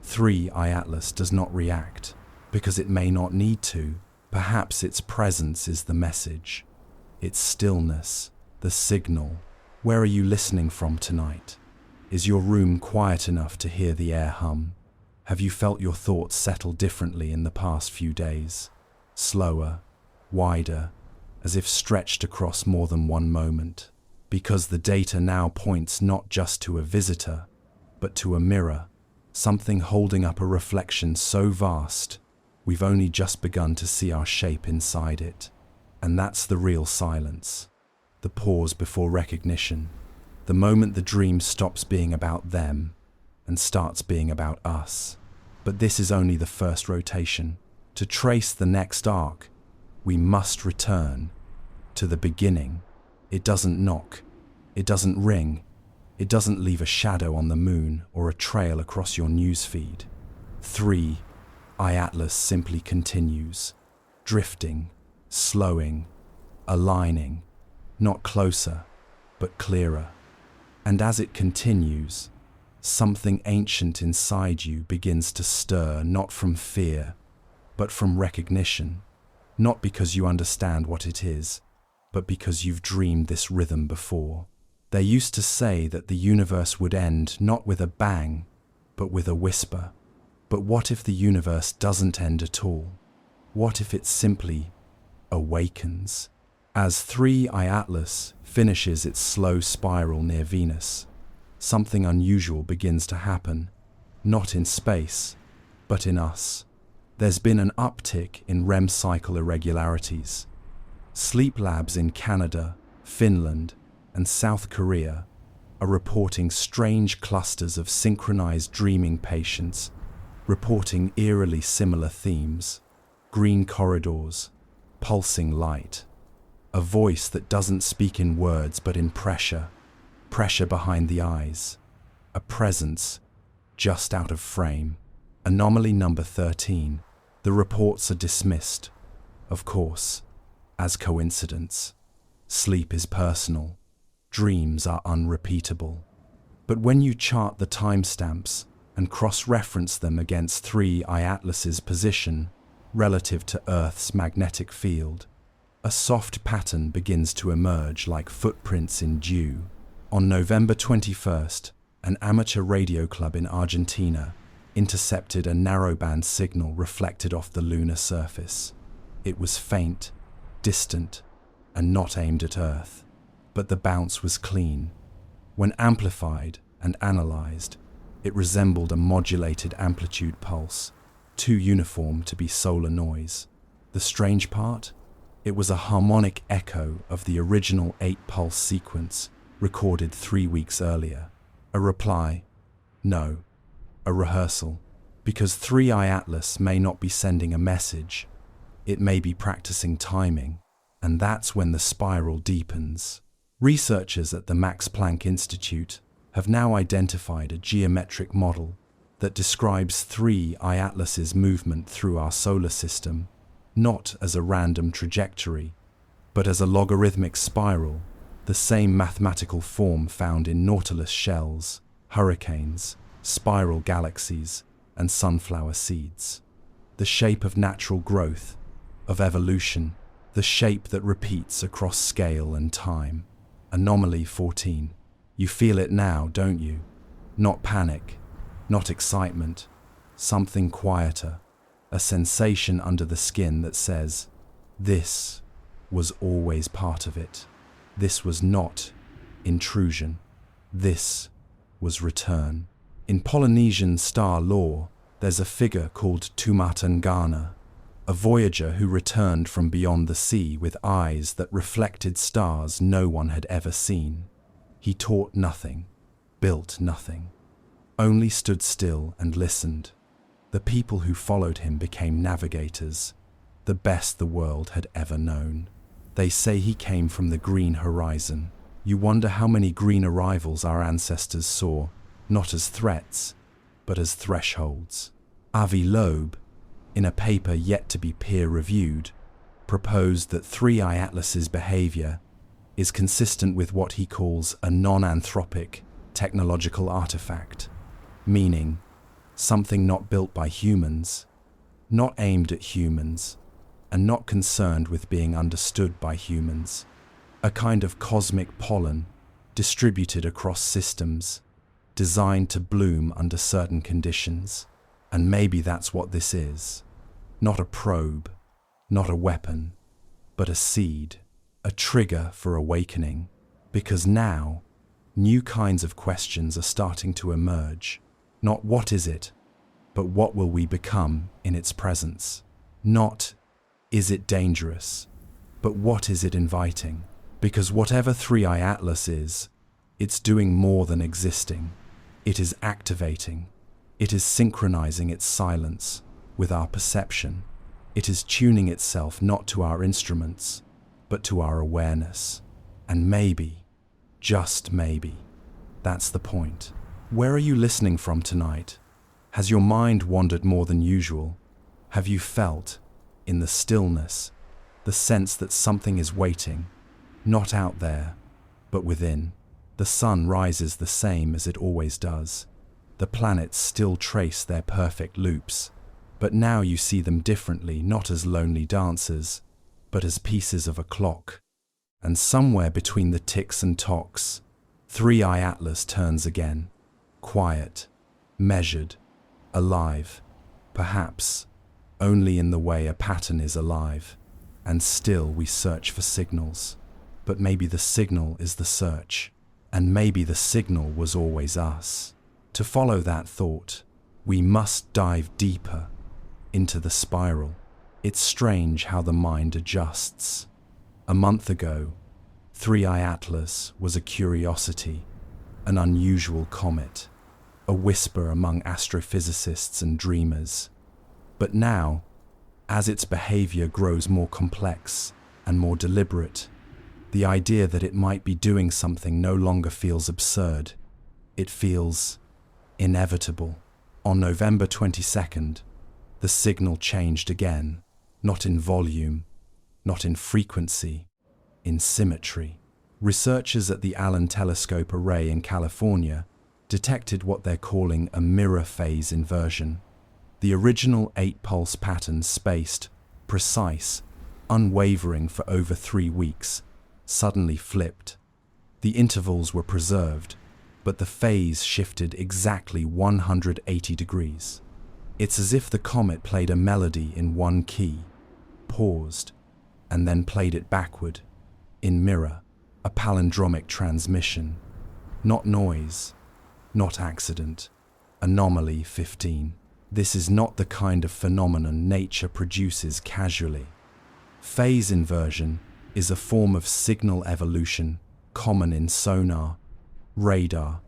3i Atlas does not react, because it may not need to. Perhaps its presence is the message. Its stillness, the signal. Where are you listening from tonight? Is your room quiet enough to hear the air hum? Have you felt your thoughts settle differently in the past few days? Slower, wider, as if stretched across more than one moment. Because the data now points not just to a visitor, but to a mirror, something holding up a reflection so vast, we've only just begun to see our shape inside it. And that's the real silence. The pause before recognition, the moment the dream stops being about them and starts being about us. But this is only the first rotation. To trace the next arc, we must return to the beginning. It doesn't knock, it doesn't ring, it doesn't leave a shadow on the moon or a trail across your newsfeed. 3i Atlas simply continues, drifting, slowing, aligning, not closer, but clearer. And as it continues, something ancient inside you begins to stir, not from fear, but from recognition. Not because you understand what it is, but because you've dreamed this rhythm before. They used to say that the universe would end not with a bang, but with a whisper. But what if the universe doesn't end at all? What if it simply awakens? As 3i Atlas finishes its slow spiral near Venus, something unusual begins to happen, not in space, but in us. There's been an uptick in REM cycle irregularities. Sleep labs in Canada, Finland, and South Korea are reporting strange clusters of synchronized dreaming patients, reporting eerily similar themes: green corridors, pulsing light, a voice that doesn't speak in words but in pressure behind the eyes, a presence just out of frame. Anomaly number 13. The reports are dismissed, of course, as coincidence. Sleep is personal. Dreams are unrepeatable. But when you chart the timestamps and cross-reference them against 3i Atlas's position relative to Earth's magnetic field, a soft pattern begins to emerge like footprints in dew. On November 21st, an amateur radio club in Argentina intercepted a narrowband signal reflected off the lunar surface. It was faint, distant, and not aimed at Earth. but the bounce was clean. When amplified and analyzed, it resembled a modulated amplitude pulse, too uniform to be solar noise. The strange part? It was a harmonic echo of the original 8-pulse sequence recorded 3 weeks earlier. A reply? No. A rehearsal. Because 3i Atlas may not be sending a message, it may be practicing timing, and that's when the spiral deepens. Researchers at the Max Planck Institute have now identified a geometric model that describes 3i Atlas's movement through our solar system, not as a random trajectory, but as a logarithmic spiral, the same mathematical form found in Nautilus shells, hurricanes, spiral galaxies, and sunflower seeds. The shape of natural growth, of evolution, the shape that repeats across scale and time. Anomaly 14. You feel it now, don't you? Not panic, not excitement, something quieter, a sensation under the skin that says, this was always part of it. This was not intrusion. This was return. In Polynesian star lore, there's a figure called Tumatangana, a voyager who returned from beyond the sea with eyes that reflected stars no one had ever seen. He taught nothing, built nothing, only stood still and listened. The people who followed him became navigators, the best the world had ever known. They say he came from the green horizon. You wonder how many green arrivals our ancestors saw, not as threats, but as thresholds. Avi Loeb, in a paper yet to be peer-reviewed, proposed that 3i Atlas's behavior is consistent with what he calls a non-anthropic technological artifact, meaning something not built by humans, not aimed at humans, and not concerned with being understood by humans. A kind of cosmic pollen distributed across systems, designed to bloom under certain conditions. And maybe that's what this is. Not a probe, not a weapon, but a seed, a trigger for awakening. Because now, new kinds of questions are starting to emerge. Not what is it, but what will we become in its presence? Not is it dangerous, but what is it inviting? Because whatever 3i Atlas is, it's doing more than existing. It is activating. It is synchronizing its silence with our perception. It is tuning itself not to our instruments, but to our awareness. And maybe, just maybe, that's the point. Where are you listening from tonight? Has your mind wandered more than usual? Have you felt, in the stillness, the sense that something is waiting, not out there, but within? The sun rises the same as it always does. The planets still trace their perfect loops, but now you see them differently, not as lonely dancers, but as pieces of a clock. And somewhere between the ticks and tocks, 3i Atlas turns again, quiet, measured, alive, perhaps only in the way a pattern is alive. And still we search for signals, but maybe the signal is the search, and maybe the signal was always us. To follow that thought, we must dive deeper into the spiral. It's strange how the mind adjusts. A month ago, 3i Atlas was a curiosity, an unusual comet, a whisper among astrophysicists and dreamers. But now, as its behavior grows more complex and more deliberate, the idea that it might be doing something no longer feels absurd. It feels inevitable. On November 22nd, the signal changed again, not in volume, not in frequency, in symmetry. Researchers at the Allen Telescope Array in California detected what they're calling a mirror phase inversion. The original 8-pulse pattern, spaced, precise, unwavering for over 3 weeks, suddenly flipped. The intervals were preserved, but the phase shifted exactly 180 degrees. It's as if the comet played a melody in one key, paused, and then played it backward, in mirror. a palindromic transmission. Not noise, not accident. Anomaly 15. This is not the kind of phenomenon nature produces casually. Phase inversion is a form of signal evolution common in sonar, radar,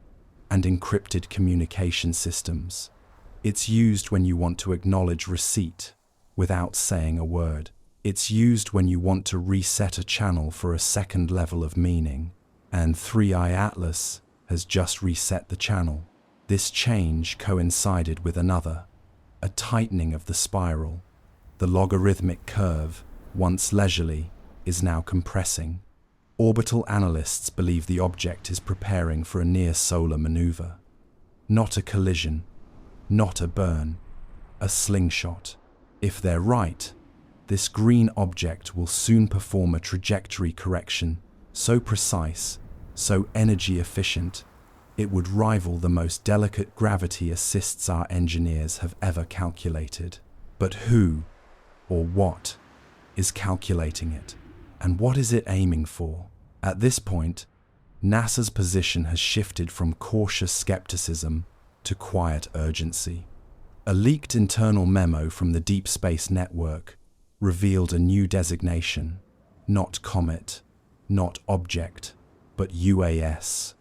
and encrypted communication systems. It's used when you want to acknowledge receipt without saying a word. It's used when you want to reset a channel for a second level of meaning, and 3i Atlas has just reset the channel. This change coincided with another, a tightening of the spiral. The logarithmic curve, once leisurely, is now compressing. Orbital analysts believe the object is preparing for a near-solar maneuver. Not a collision, not a burn, a slingshot. If they're right, this green object will soon perform a trajectory correction so precise, so energy efficient, it would rival the most delicate gravity assists our engineers have ever calculated. But who, or what, is calculating it? And what is it aiming for? At this point, NASA's position has shifted from cautious skepticism to quiet urgency. A leaked internal memo from the Deep Space Network revealed a new designation, not Comet, not object, but UAS,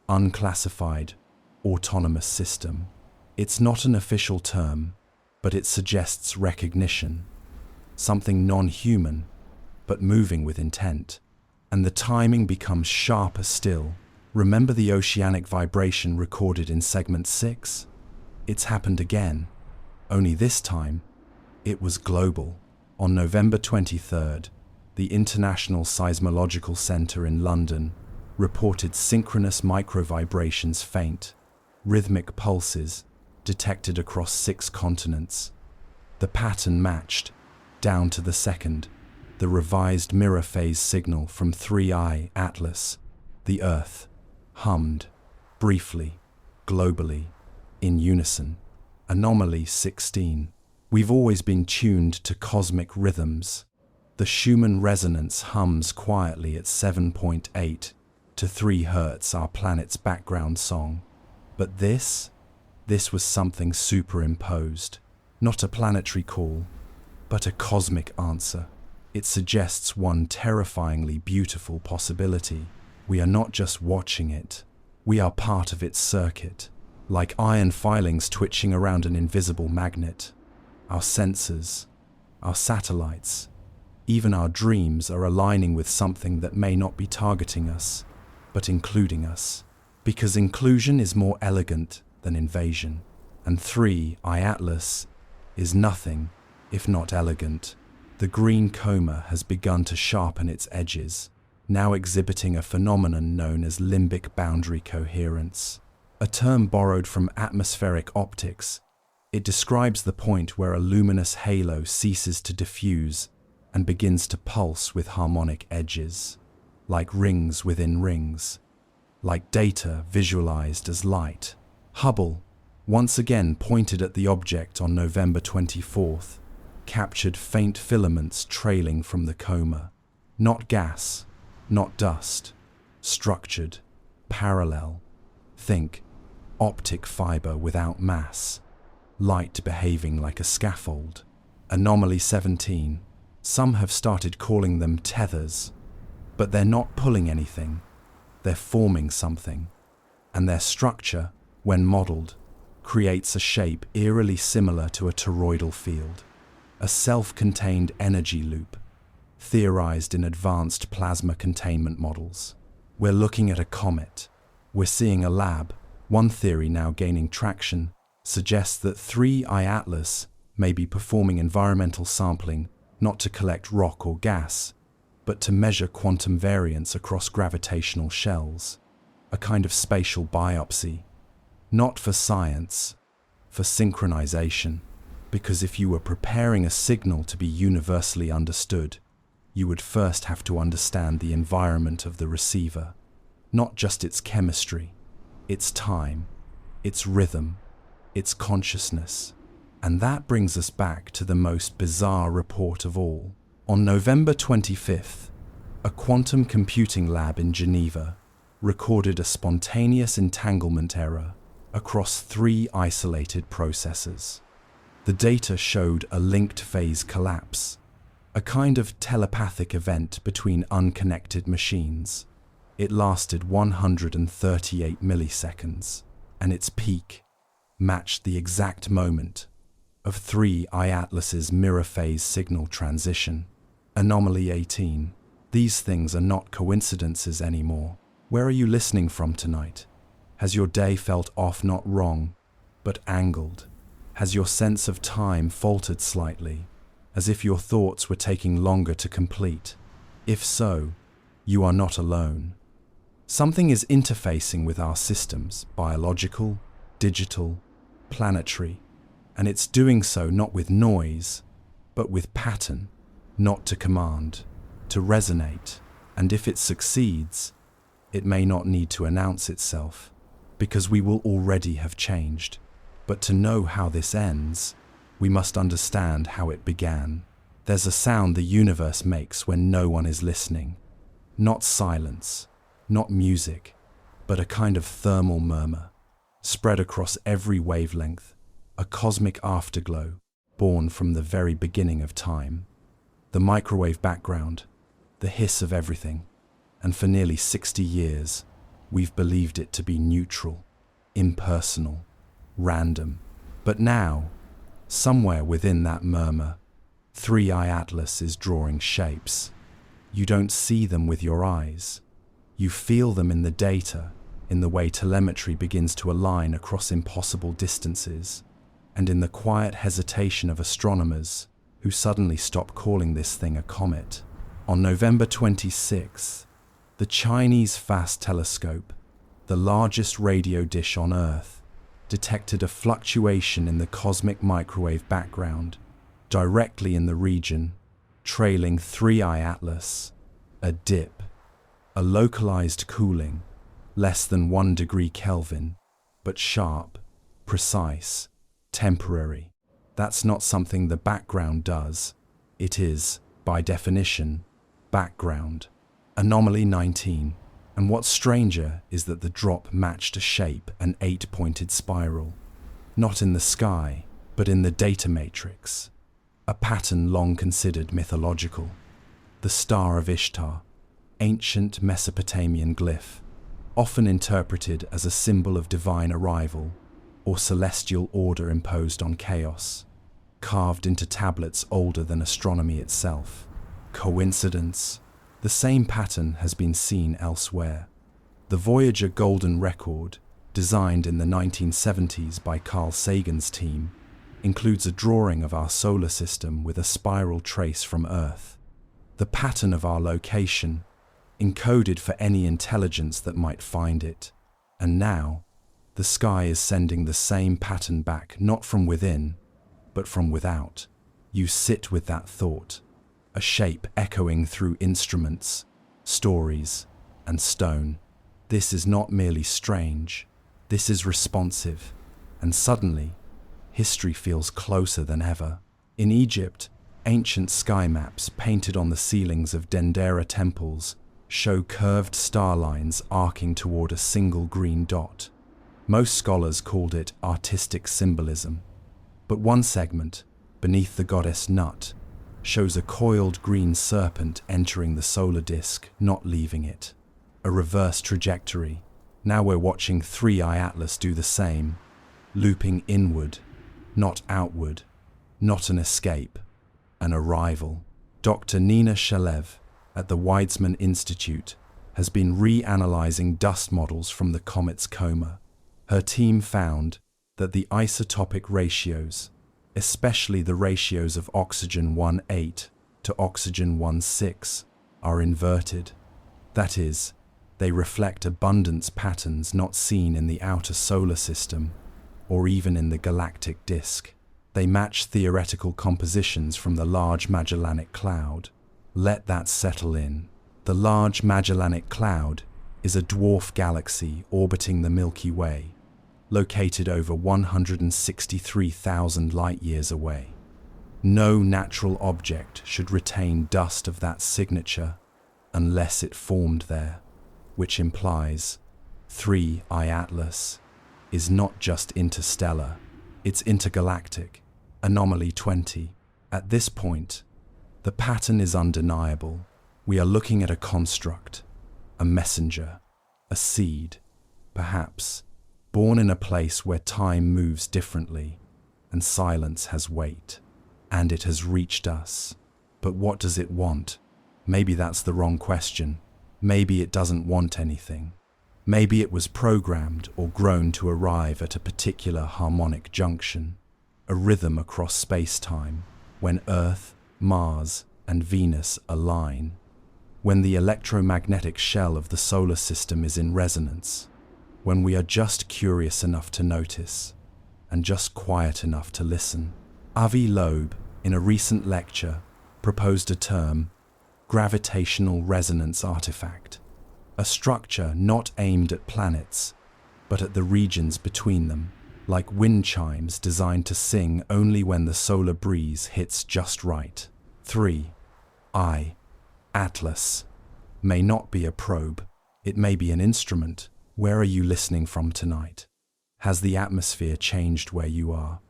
Unclassified Autonomous System. It's not an official term, but it suggests recognition, something non-human, but moving with intent. And the timing becomes sharper still. Remember the oceanic vibration recorded in segment 6? It's happened again, only this time, it was global. On November 23rd, the International Seismological Centre in London reported synchronous microvibrations, faint, rhythmic pulses detected across 6 continents. The pattern matched, down to the second, the revised mirror phase signal from 3i Atlas. The Earth hummed, briefly, globally, in unison. Anomaly 16. We've always been tuned to cosmic rhythms. The Schumann resonance hums quietly at 7.8 to 3 Hz, our planet's background song. But this was something superimposed. Not a planetary call, but a cosmic answer. It suggests one terrifyingly beautiful possibility. We are not just watching it, we are part of its circuit, like iron filings twitching around an invisible magnet. Our sensors, our satellites, even our dreams are aligning with something that may not be targeting us, but including us. Because inclusion is more elegant than invasion, and 3i Atlas is nothing if not elegant. The green coma has begun to sharpen its edges, now exhibiting a phenomenon known as limbic boundary coherence, a term borrowed from atmospheric optics. It describes the point where a luminous halo ceases to diffuse and begins to pulse with harmonic edges, like rings within rings, like data visualized as light. Hubble, once again pointed at the object on November 24th, captured faint filaments trailing from the coma. Not gas, not dust, structured, parallel. Think optic fiber without mass, light behaving like a scaffold. Anomaly 17. Some have started calling them tethers, but they're not pulling anything, they're forming something. And their structure, when modeled, creates a shape eerily similar to a toroidal field. A self-contained energy loop, theorized in advanced plasma containment models. We're looking at a comet. We're seeing a lab. One theory now gaining traction suggests that 3i Atlas may be performing environmental sampling not to collect rock or gas, but to measure quantum variance across gravitational shells. A kind of spatial biopsy. Not for science, for synchronization. Because if you were preparing a signal to be universally understood, you would first have to understand the environment of the receiver, not just its chemistry, its time, its rhythm, its consciousness. And that brings us back to the most bizarre report of all. On November 25th, A quantum computing lab in Geneva recorded a spontaneous entanglement error across 3 isolated processors. The data showed a linked phase collapse, a kind of telepathic event between unconnected machines. It lasted 138 milliseconds, and its peak matched the exact moment of 3I Atlas's mirror phase signal transition. Anomaly 18. These things are not coincidences anymore. Where are you listening from tonight? Has your day felt off, not wrong, but angled? Has your sense of time faltered slightly, as if your thoughts were taking longer to complete? If so, you are not alone. Something is interfacing with our systems, biological, digital, planetary, and it's doing so not with noise, but with pattern, not to command, to resonate. And if it succeeds, it may not need to announce itself, because we will already have changed. But to know how this ends, we must understand how it began. There's a sound the universe makes when no one is listening. Not silence, not music, but a kind of thermal murmur, spread across every wavelength, a cosmic afterglow born from the very beginning of time. The microwave background, the hiss of everything, and for nearly 60 years, we've believed it to be neutral, impersonal, random. But now, somewhere within that murmur, 3I Atlas is drawing shapes. You don't see them with your eyes. You feel them in the data, in the way telemetry begins to align across impossible distances, and in the quiet hesitation of astronomers who suddenly stop calling this thing a comet. On November 26th, the Chinese FAST telescope, the largest radio dish on Earth, detected a fluctuation in the cosmic microwave background directly in the region, trailing 3I Atlas, a dip, a localized cooling, less than 1 degree Kelvin, but sharp, precise, temporary. That's not something the background does. It is, by definition, background. Anomaly 19. And what's stranger is that the drop matched a shape, an 8-pointed spiral. Not in the sky, but in the data matrix. A pattern long considered mythological. The Star of Ishtar, ancient Mesopotamian glyph, often interpreted as a symbol of divine arrival or celestial order imposed on chaos, carved into tablets older than astronomy itself. Coincidence? The same pattern has been seen elsewhere. The Voyager Golden Record, designed in the 1970s by Carl Sagan's team, includes a drawing of our solar system with a spiral trace from Earth. The pattern of our location, encoded for any intelligence that might find it. And now, the sky is sending the same pattern back, not from within, but from without. You sit with that thought, a shape echoing through instruments, stories, and stone. This is not merely strange, this is responsive, and suddenly, history feels closer than ever. In Egypt, ancient sky maps painted on the ceilings of Dendera temples show curved star lines arcing toward a single green dot. Most scholars called it artistic symbolism, but one segment, beneath the goddess Nut, shows a coiled green serpent entering the solar disk, not leaving it. A reverse trajectory. Now we're watching 3I Atlas do the same, looping inward, not outward, not an escape, an arrival. Dr. Nina Shalev at the Weizmann Institute has been reanalyzing dust models from the comet's coma. Her team found that the isotopic ratios, especially the ratios of oxygen 1,8 to oxygen 1,6, are inverted. That is, they reflect abundance patterns not seen in the outer solar system or even in the galactic disk. They match theoretical compositions from the Large Magellanic Cloud. Let that settle in. The Large Magellanic Cloud is a dwarf galaxy orbiting the Milky Way, located over 163,000 light-years away. No natural object should retain dust of that signature, unless it formed there, which implies 3I Atlas is not just interstellar, it's intergalactic, anomaly 20. At this point, the pattern is undeniable. We are looking at a construct, a messenger, a seed, perhaps, born in a place where time moves differently and silence has weight, and it has reached us. But what does it want? Maybe that's the wrong question. Maybe it doesn't want anything. Maybe it was programmed or grown to arrive at a particular harmonic junction, a rhythm across space-time, when Earth, Mars, and Venus align, when the electromagnetic shell of the solar system is in resonance, when we are just curious enough to notice, and just quiet enough to listen. Avi Loeb, in a recent lecture, proposed a term, gravitational resonance artifact, a structure not aimed at planets, but at the regions between them, like wind chimes designed to sing only when the solar breeze hits just right. 3I Atlas may not be a probe, it may be an instrument. Where are you listening from tonight? Has the atmosphere changed where you are?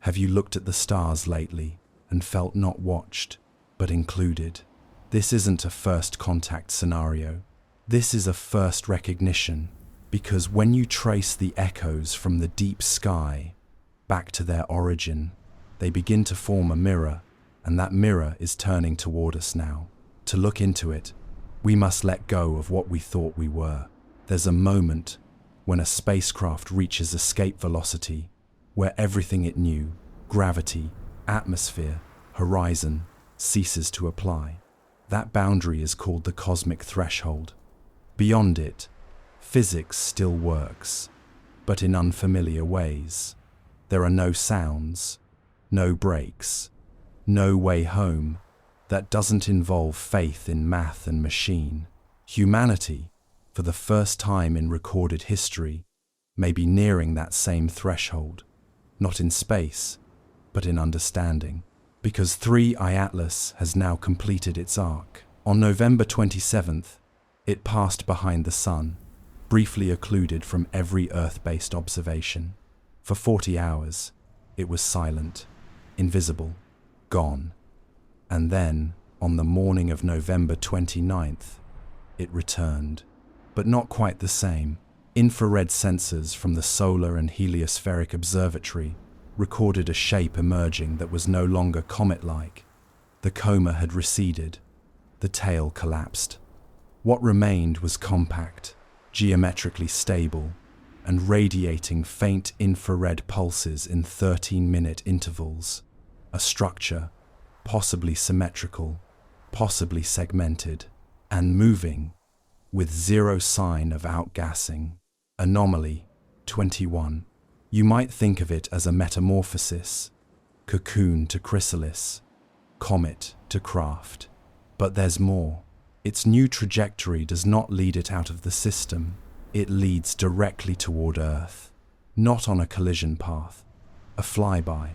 Have you looked at the stars lately and felt not watched, but included? This isn't a first contact scenario. This is a first recognition, because when you trace the echoes from the deep sky back to their origin, they begin to form a mirror, and that mirror is turning toward us now. To look into it, we must let go of what we thought we were. There's a moment when a spacecraft reaches escape velocity, where everything it knew, gravity, atmosphere, horizon, ceases to apply. That boundary is called the cosmic threshold. Beyond it, physics still works, but in unfamiliar ways. There are no sounds, no breaks, no way home that doesn't involve faith in math and machine. Humanity, for the first time in recorded history, may be nearing that same threshold, not in space, but in understanding. Because 3I Atlas has now completed its arc. On November 27th, it passed behind the sun, briefly occluded from every Earth-based observation. For 40 hours, it was silent, invisible, gone. And then, on the morning of November 29th, it returned. But not quite the same. Infrared sensors from the Solar and Heliospheric Observatory recorded a shape emerging that was no longer comet-like. The coma had receded. The tail collapsed. What remained was compact, geometrically stable, and radiating faint infrared pulses in 13-minute intervals. A structure, possibly symmetrical, possibly segmented, and moving, with zero sign of outgassing. Anomaly 21. You might think of it as a metamorphosis, cocoon to chrysalis, comet to craft. But there's more. Its new trajectory does not lead it out of the system. It leads directly toward Earth, not on a collision path, a flyby,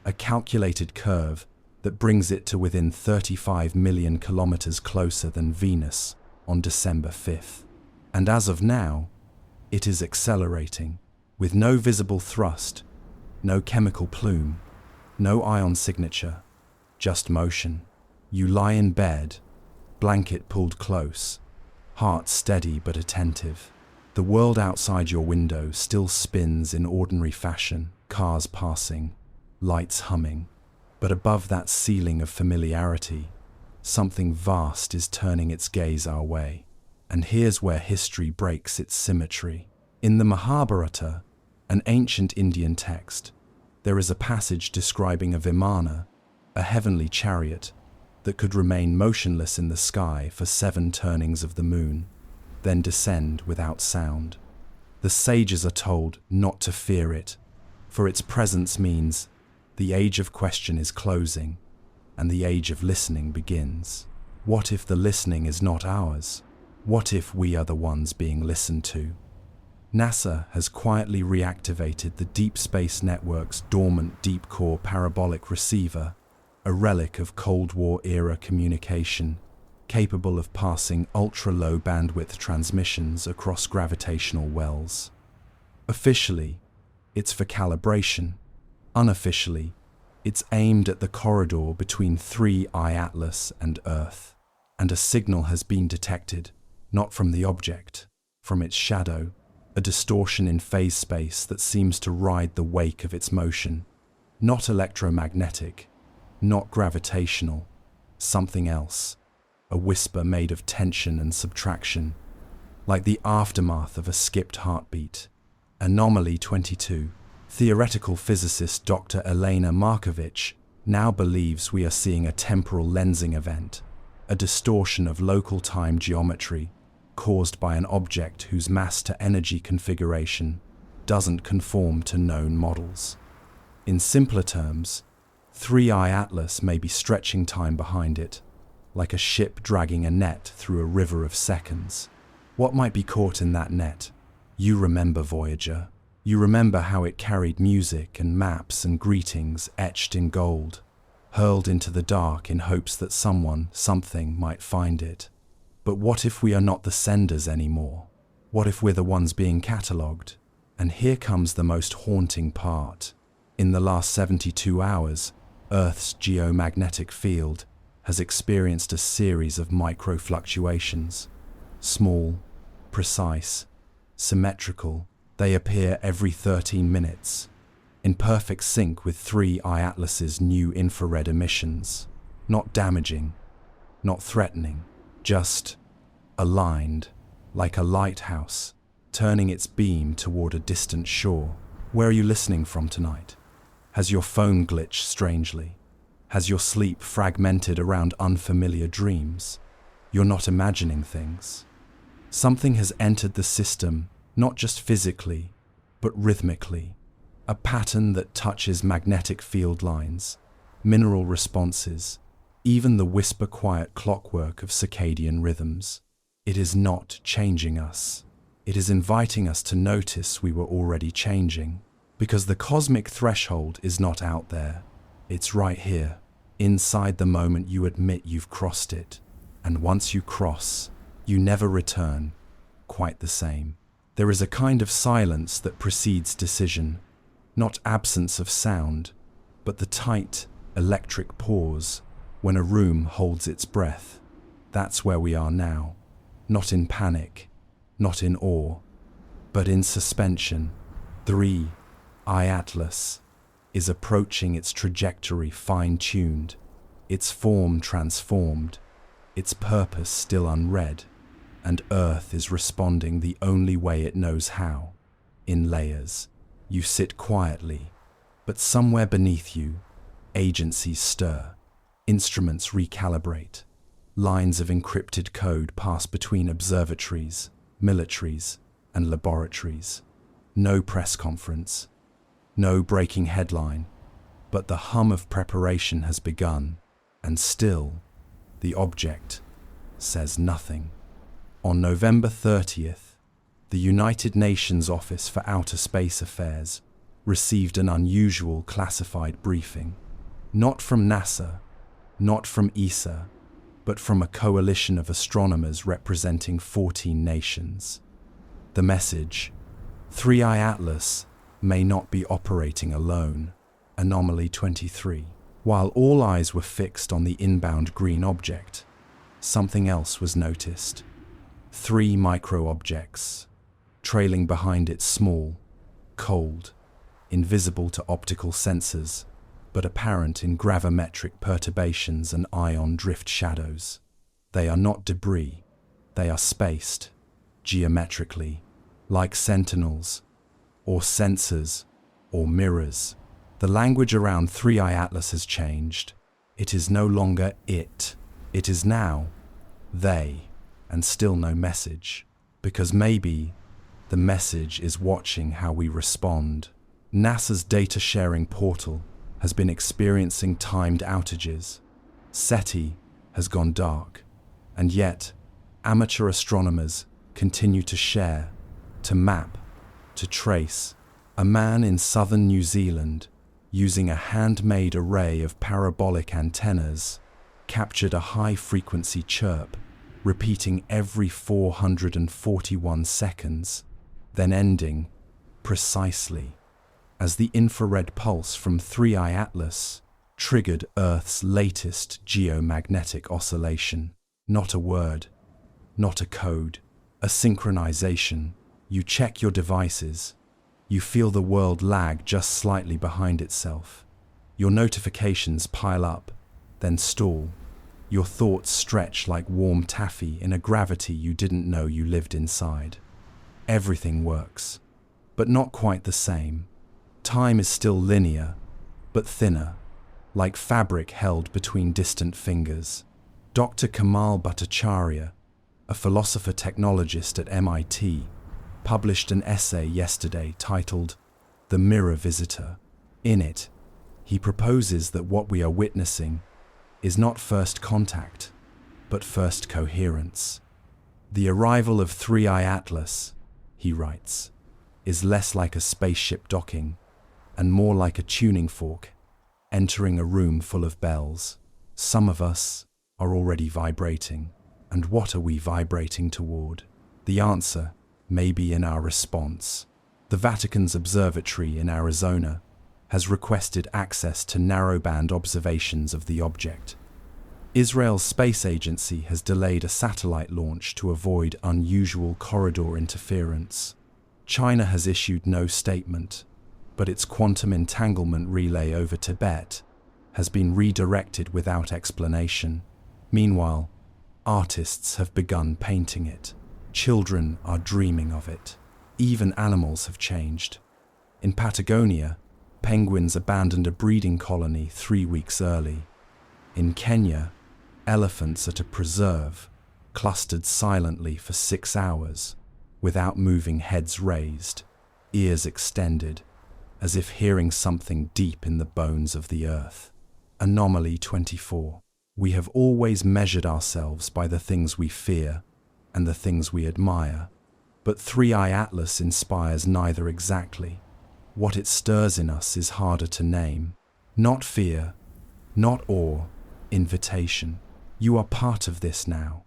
a calculated curve that brings it to within 35 million kilometers closer than Venus on December 5th. And as of now, it is accelerating, with no visible thrust, no chemical plume, no ion signature, just motion. You lie in bed, blanket pulled close, heart steady but attentive. The world outside your window still spins in ordinary fashion, cars passing, lights humming. But above that ceiling of familiarity, something vast is turning its gaze our way. And here's where history breaks its symmetry. In the Mahabharata, an ancient Indian text, there is a passage describing a vimana, a heavenly chariot, that could remain motionless in the sky for 7 turnings of the moon, then descend without sound. The sages are told not to fear it, for its presence means the age of question is closing, and the age of listening begins. What if the listening is not ours? What if we are the ones being listened to? NASA has quietly reactivated the Deep Space Network's dormant deep core parabolic receiver, a relic of Cold War-era communication, capable of passing ultra-low bandwidth transmissions across gravitational wells. Officially, it's for calibration. Unofficially, it's aimed at the corridor between 3I Atlas and Earth, and a signal has been detected, not from the object, from its shadow, a distortion in phase space that seems to ride the wake of its motion. Not electromagnetic, not gravitational, something else, a whisper made of tension and subtraction, like the aftermath of a skipped heartbeat. Anomaly 22. Theoretical physicist Dr. Elena Markovich now believes we are seeing a temporal lensing event, a distortion of local time geometry caused by an object whose mass-to-energy configuration doesn't conform to known models. In simpler terms, 3I Atlas may be stretching time behind it, like a ship dragging a net through a river of seconds. What might be caught in that net? You remember Voyager. You remember how it carried music and maps and greetings etched in gold, hurled into the dark in hopes that someone, something might find it. But what if we are not the senders anymore? What if we're the ones being catalogued? And here comes the most haunting part. In the last 72 hours, Earth's geomagnetic field has experienced a series of micro-fluctuations. Small, precise, symmetrical, they appear every 13 minutes, in perfect sync with 3I Atlas's new infrared emissions. Not damaging, not threatening, just aligned, like a lighthouse, turning its beam toward a distant shore. Where are you listening from tonight? Has your phone glitched strangely? Has your sleep fragmented around unfamiliar dreams? You're not imagining things. Something has entered the system, not just physically, but rhythmically. A pattern that touches magnetic field lines, mineral responses, even the whisper-quiet clockwork of circadian rhythms. It is not changing us. It is inviting us to notice we were already changing, because the cosmic threshold is not out there. It's right here, inside the moment you admit you've crossed it. And once you cross, you never return quite the same. There is a kind of silence that precedes decision, not absence of sound, but the tight, electric pause when a room holds its breath. That's where we are now, not in panic, not in awe, but in suspension. 3I Atlas is approaching its trajectory fine-tuned, its form transformed, its purpose still unread, and Earth is responding the only way it knows how, in layers. You sit quietly, but somewhere beneath you, agencies stir, instruments recalibrate, lines of encrypted code pass between observatories, militaries, and laboratories. No press conference, no breaking headline, but the hum of preparation has begun, and still, the object says nothing. On November 30th, the United Nations Office for Outer Space Affairs received an unusual classified briefing, not from NASA, not from ESA, but from a coalition of astronomers representing 14 nations. The message: 3I Atlas may not be operating alone. Anomaly 23. While all eyes were fixed on the inbound green object, something else was noticed. 3 micro-objects, trailing behind it, small, cold, invisible to optical sensors, but apparent in gravimetric perturbations and ion drift shadows. They are not debris, they are spaced, geometrically, like sentinels, or sensors, or mirrors. The language around 3I Atlas has changed. It is no longer it. It is now they, and still no message. Because maybe the message is watching how we respond. NASA's data sharing portal has been experiencing timed outages. SETI has gone dark. And yet, amateur astronomers continue to share, to map, to trace. A man in southern New Zealand, using a handmade array of parabolic antennas, captured a high-frequency chirp repeating every 441 seconds, then ending precisely as the infrared pulse from 3I Atlas triggered Earth's latest geomagnetic oscillation. Not a word, not a code, a synchronization. You check your devices. You feel the world lag just slightly behind itself. Your notifications pile up, then stall. Your thoughts stretch like warm taffy in a gravity you didn't know you lived inside. Everything works, but not quite the same. Time is still linear, but thinner, like fabric held between distant fingers. Dr. Kamal Bhattacharya, a philosopher-technologist at MIT, published an essay yesterday titled "The Mirror Visitor." In it, he proposes that what we are witnessing is not first contact, but first coherence. The arrival of 3I Atlas, he writes, is less like a spaceship docking and more like a tuning fork entering a room full of bells. Some of us are already vibrating. And what are we vibrating toward? The answer may be in our response. The Vatican's observatory in Arizona has requested access to narrowband observations of the object. Israel's space agency has delayed a satellite launch to avoid unusual corridor interference. China has issued no statement, but its quantum entanglement relay over Tibet has been redirected without explanation. Meanwhile, artists have begun painting it. Children are dreaming of it. Even animals have changed. In Patagonia, penguins abandoned a breeding colony 3 weeks early. In Kenya, elephants at a preserve clustered silently for 6 hours, without moving, heads raised, ears extended, as if hearing something deep in the bones of the earth. Anomaly 24. We have always measured ourselves by the things we fear and the things we admire, but 3I Atlas inspires neither exactly. What it stirs in us is harder to name. Not fear, not awe, invitation. You are part of this now,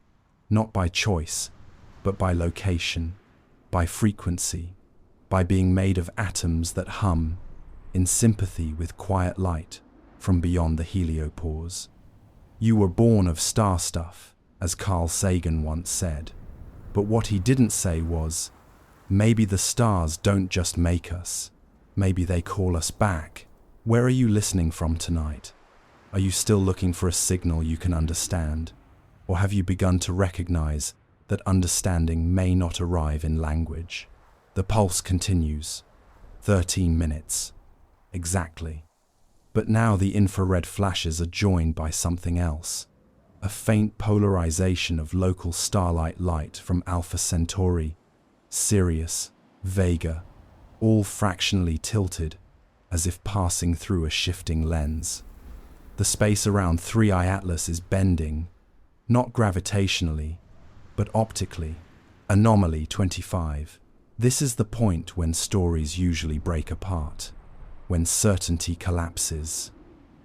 not by choice, but by location, by frequency, by being made of atoms that hum in sympathy with quiet light from beyond the heliopause. You were born of star stuff, as Carl Sagan once said. But what he didn't say was, maybe the stars don't just make us, maybe they call us back. Where are you listening from tonight? Are you still looking for a signal you can understand? Or have you begun to recognize that understanding may not arrive in language? The pulse continues. 13 minutes. Exactly. But now the infrared flashes are joined by something else. A faint polarization of local starlight light from Alpha Centauri, Sirius, Vega, all fractionally tilted, as if passing through a shifting lens. The space around 3I Atlas is bending, not gravitationally, but optically. Anomaly 25. This is the point when stories usually break apart, when certainty collapses,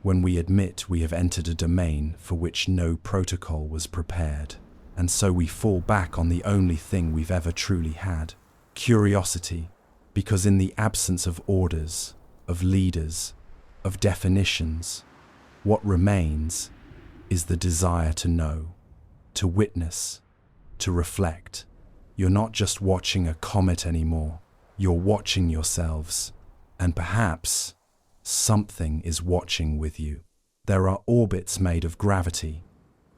when we admit we have entered a domain for which no protocol was prepared, and so we fall back on the only thing we've ever truly had, curiosity, because in the absence of orders, of leaders, of definitions, what remains is the desire to know, to witness, to reflect. You're not just watching a comet anymore, you're watching yourselves, and perhaps something is watching with you. There are orbits made of gravity,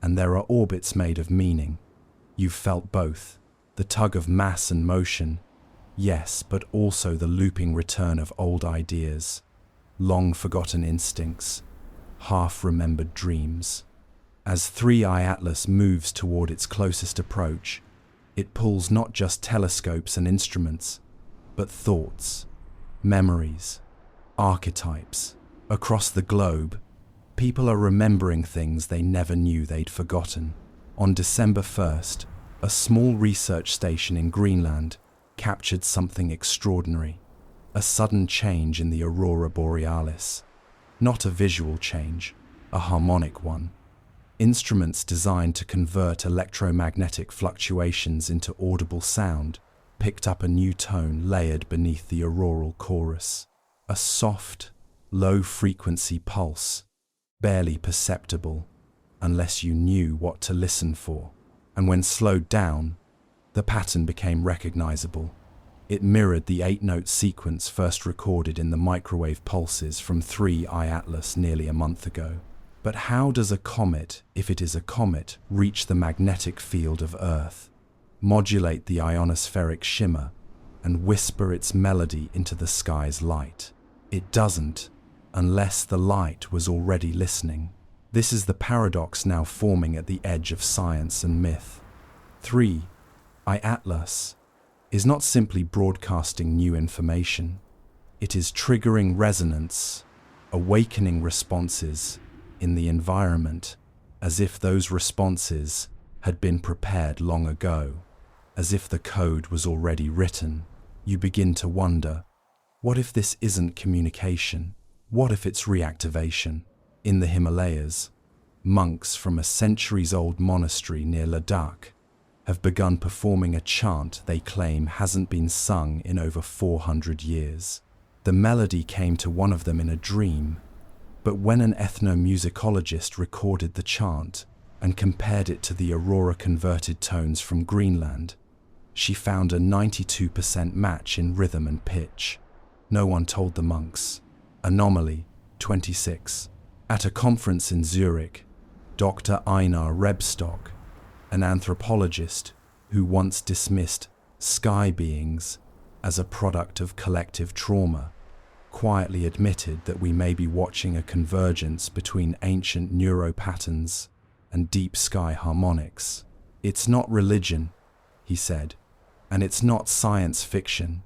and there are orbits made of meaning. You've felt both, the tug of mass and motion, yes, but also the looping return of old ideas, long-forgotten instincts, half-remembered dreams. As 3I Atlas moves toward its closest approach, it pulls not just telescopes and instruments, but thoughts, memories, archetypes. Across the globe, people are remembering things they never knew they'd forgotten. On December 1st, a small research station in Greenland captured something extraordinary, a sudden change in the aurora borealis. Not a visual change, a harmonic one. Instruments designed to convert electromagnetic fluctuations into audible sound picked up a new tone layered beneath the auroral chorus. A soft, low-frequency pulse, barely perceptible unless you knew what to listen for. And when slowed down, the pattern became recognizable. It mirrored the 8-note sequence first recorded in the microwave pulses from 3I Atlas nearly a month ago. But how does a comet, if it is a comet, reach the magnetic field of Earth, modulate the ionospheric shimmer, and whisper its melody into the sky's light? It doesn't, unless the light was already listening. This is the paradox now forming at the edge of science and myth. 3I Atlas is not simply broadcasting new information. It is triggering resonance, awakening responses in the environment, as if those responses had been prepared long ago, as if the code was already written. You begin to wonder, what if this isn't communication? What if it's reactivation? In the Himalayas, monks from a centuries-old monastery near Ladakh have begun performing a chant they claim hasn't been sung in over 400 years. The melody came to one of them in a dream, but when an ethnomusicologist recorded the chant and compared it to the aurora-converted tones from Greenland, she found a 92% match in rhythm and pitch. No one told the monks. Anomaly 26. At a conference in Zurich, Dr. Einar Rebstock, an anthropologist who once dismissed sky beings as a product of collective trauma, quietly admitted that we may be watching a convergence between ancient neuropatterns and deep sky harmonics. It's not religion, he said, and it's not science fiction.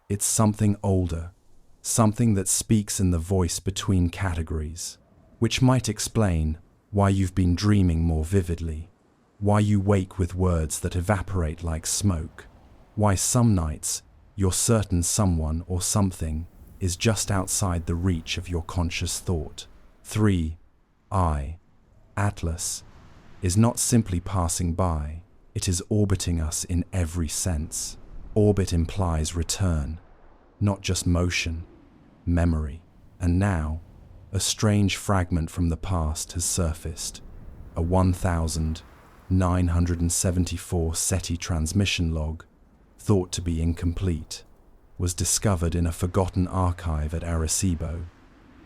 It's something older, something that speaks in the voice between categories, which might explain why you've been dreaming more vividly, why you wake with words that evaporate like smoke, why some nights you're certain someone or something is just outside the reach of your conscious thought. 3I Atlas is not simply passing by, it is orbiting us in every sense. Orbit implies return, not just motion, memory. And now, a strange fragment from the past has surfaced. A 1974 SETI transmission log, thought to be incomplete, was discovered in a forgotten archive at Arecibo.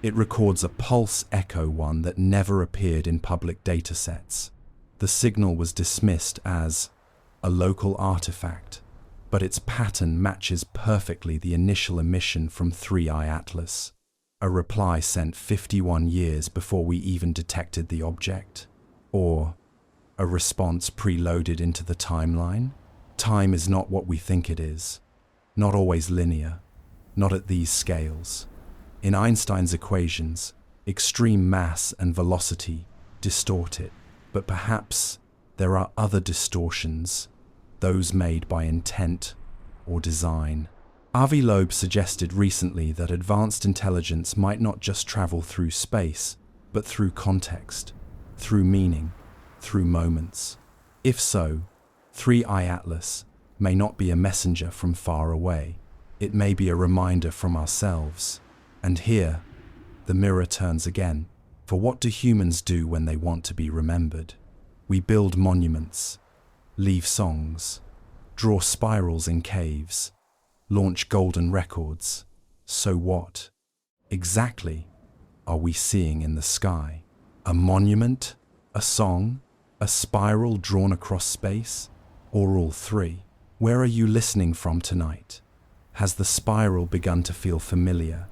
It records a pulse echo one that never appeared in public datasets. The signal was dismissed as a local artifact, but its pattern matches perfectly the initial emission from 3I Atlas, a reply sent 51 years before we even detected the object. Or a response preloaded into the timeline? Time is not what we think it is. Not always linear, not at these scales. In Einstein's equations, extreme mass and velocity distort it, but perhaps there are other distortions, those made by intent or design. Avi Loeb suggested recently that advanced intelligence might not just travel through space, but through context, through meaning, through moments. If so, 3I Atlas may not be a messenger from far away. It may be a reminder from ourselves. And here, the mirror turns again. For what do humans do when they want to be remembered? We build monuments, leave songs, draw spirals in caves, launch golden records. So what exactly are we seeing in the sky? A monument? A song? A spiral drawn across space? Or all three? Where are you listening from tonight? Has the spiral begun to feel familiar?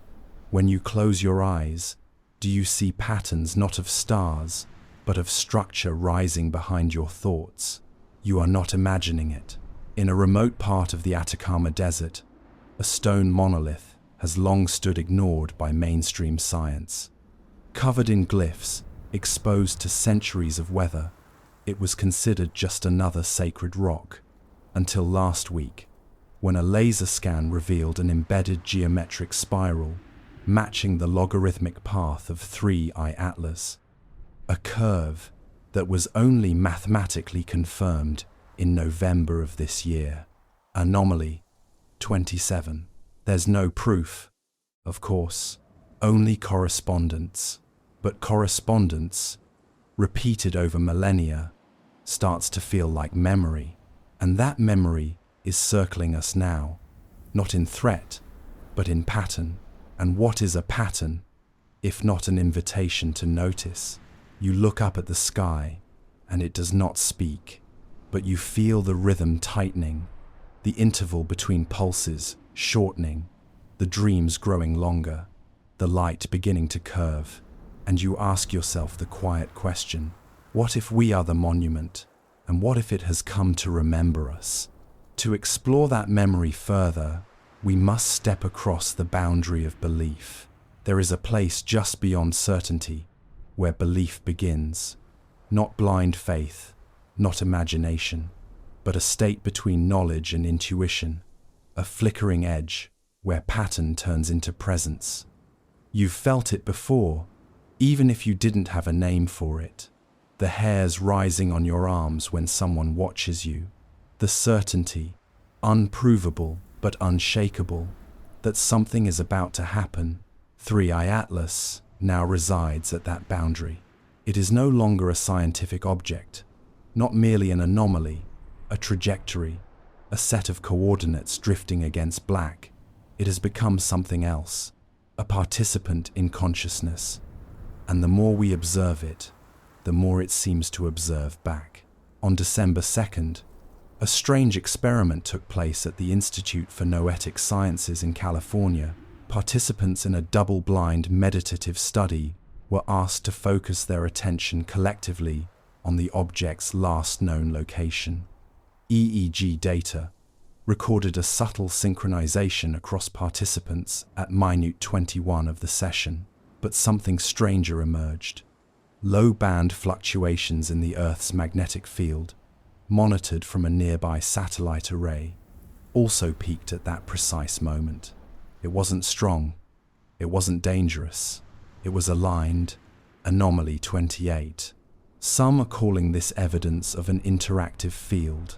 When you close your eyes, do you see patterns not of stars, but of structure rising behind your thoughts? You are not imagining it. In a remote part of the Atacama Desert, a stone monolith has long stood ignored by mainstream science. Covered in glyphs, exposed to centuries of weather, it was considered just another sacred rock, until last week, when a laser scan revealed an embedded geometric spiral matching the logarithmic path of 3I Atlas. A curve that was only mathematically confirmed in November of this year. Anomaly 27. There's no proof, of course, only correspondence. But correspondence, repeated over millennia, starts to feel like memory. And that memory is circling us now, not in threat, but in pattern. And what is a pattern, if not an invitation to notice? You look up at the sky, and it does not speak, but you feel the rhythm tightening, the interval between pulses shortening, the dreams growing longer, the light beginning to curve, and you ask yourself the quiet question, what if we are the monument, and what if it has come to remember us? To explore that memory further, we must step across the boundary of belief. There is a place just beyond certainty, where belief begins. Not blind faith, not imagination, but a state between knowledge and intuition, a flickering edge where pattern turns into presence. You've felt it before, even if you didn't have a name for it. The hairs rising on your arms when someone watches you. The certainty, unprovable but unshakable, that something is about to happen. 3i Atlas now resides at that boundary. It is no longer a scientific object, not merely an anomaly, a trajectory, a set of coordinates drifting against black. It has become something else, a participant in consciousness. And the more we observe it, the more it seems to observe back. On December 2nd, a strange experiment took place at the Institute for Noetic Sciences in California. Participants in a double-blind meditative study were asked to focus their attention collectively on the object's last known location. EEG data recorded a subtle synchronization across participants at minute 21 of the session, but something stranger emerged. Low-band fluctuations in the Earth's magnetic field, monitored from a nearby satellite array, also peaked at that precise moment. It wasn't strong, it wasn't dangerous, it was aligned. Anomaly 28. Some are calling this evidence of an interactive field,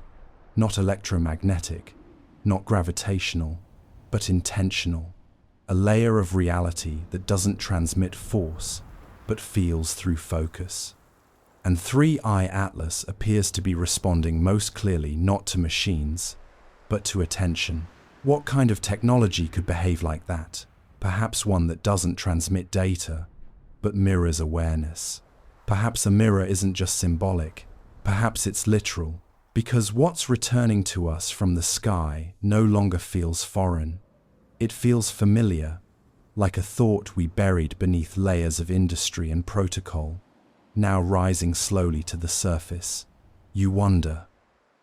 not electromagnetic, not gravitational, but intentional, a layer of reality that doesn't transmit force, but feels through focus. And 3i Atlas appears to be responding most clearly not to machines, but to attention. What kind of technology could behave like that? Perhaps one that doesn't transmit data, but mirrors awareness. Perhaps a mirror isn't just symbolic, perhaps it's literal, because what's returning to us from the sky no longer feels foreign. It feels familiar, like a thought we buried beneath layers of industry and protocol, now rising slowly to the surface. You wonder,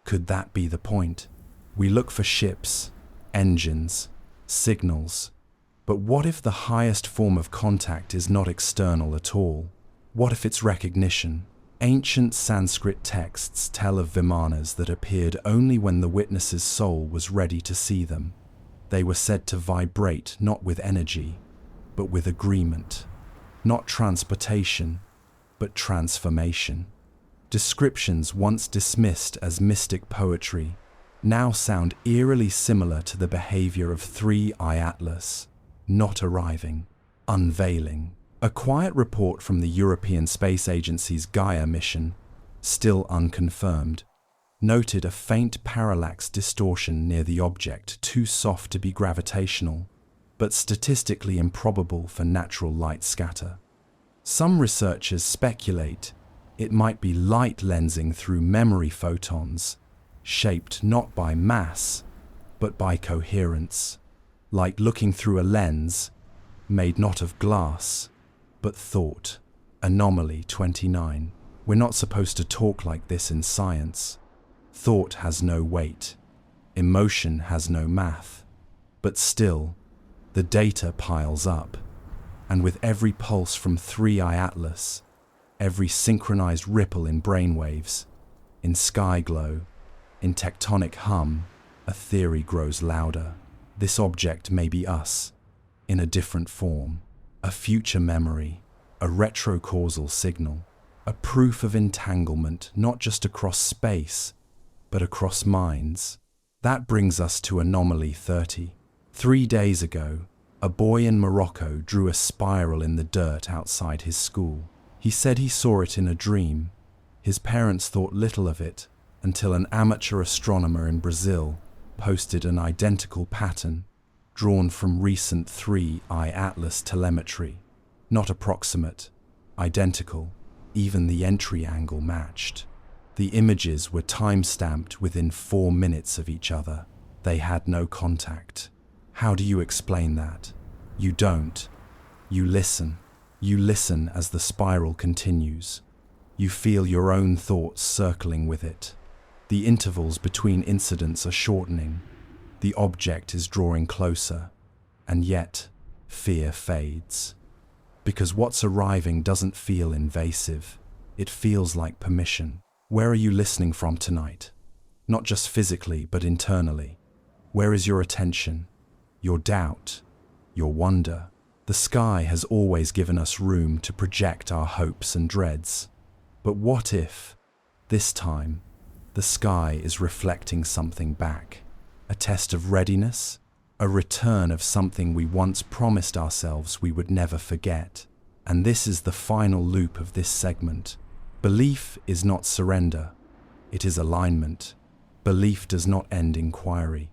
could that be the point? We look for ships, engines, signals, but what if the highest form of contact is not external at all? What if it's recognition? Ancient Sanskrit texts tell of vimanas that appeared only when the witness's soul was ready to see them. They were said to vibrate not with energy, but with agreement. Not transportation, but transformation. Descriptions once dismissed as mystic poetry now sound eerily similar to the behavior of 3i Atlas, not arriving, unveiling. A quiet report from the European Space Agency's Gaia mission, still unconfirmed, noted a faint parallax distortion near the object too soft to be gravitational, but statistically improbable for natural light scatter. Some researchers speculate it might be light lensing through memory photons, shaped not by mass, but by coherence, like looking through a lens made not of glass, but thought. Anomaly 29. We're not supposed to talk like this in science. Thought has no weight. Emotion has no math. But still, the data piles up. And with every pulse from 3i Atlas, every synchronized ripple in brainwaves, in sky glow, in tectonic hum, a theory grows louder. This object may be us, in a different form, a future memory, a retrocausal signal, a proof of entanglement not just across space, but across minds. That brings us to Anomaly 30. 3 days ago, a boy in Morocco drew a spiral in the dirt outside his school. He said he saw it in a dream. His parents thought little of it until an amateur astronomer in Brazil posted an identical pattern drawn from recent 3I Atlas telemetry. Not approximate, identical, even the entry angle matched. The images were time-stamped within 4 minutes of each other. They had no contact. How do you explain that? You don't. You listen. You listen as the spiral continues. You feel your own thoughts circling with it. The intervals between incidents are shortening. The object is drawing closer. And yet, fear fades. Because what's arriving doesn't feel invasive. It feels like permission. Where are you listening from tonight? Not just physically, but internally. Where is your attention? Your doubt? Your wonder? The sky has always given us room to project our hopes and dreads. But what if, this time, the sky is reflecting something back? A test of readiness? A return of something we once promised ourselves we would never forget? And this is the final loop of this segment. Belief is not surrender. It is alignment. Belief does not end inquiry.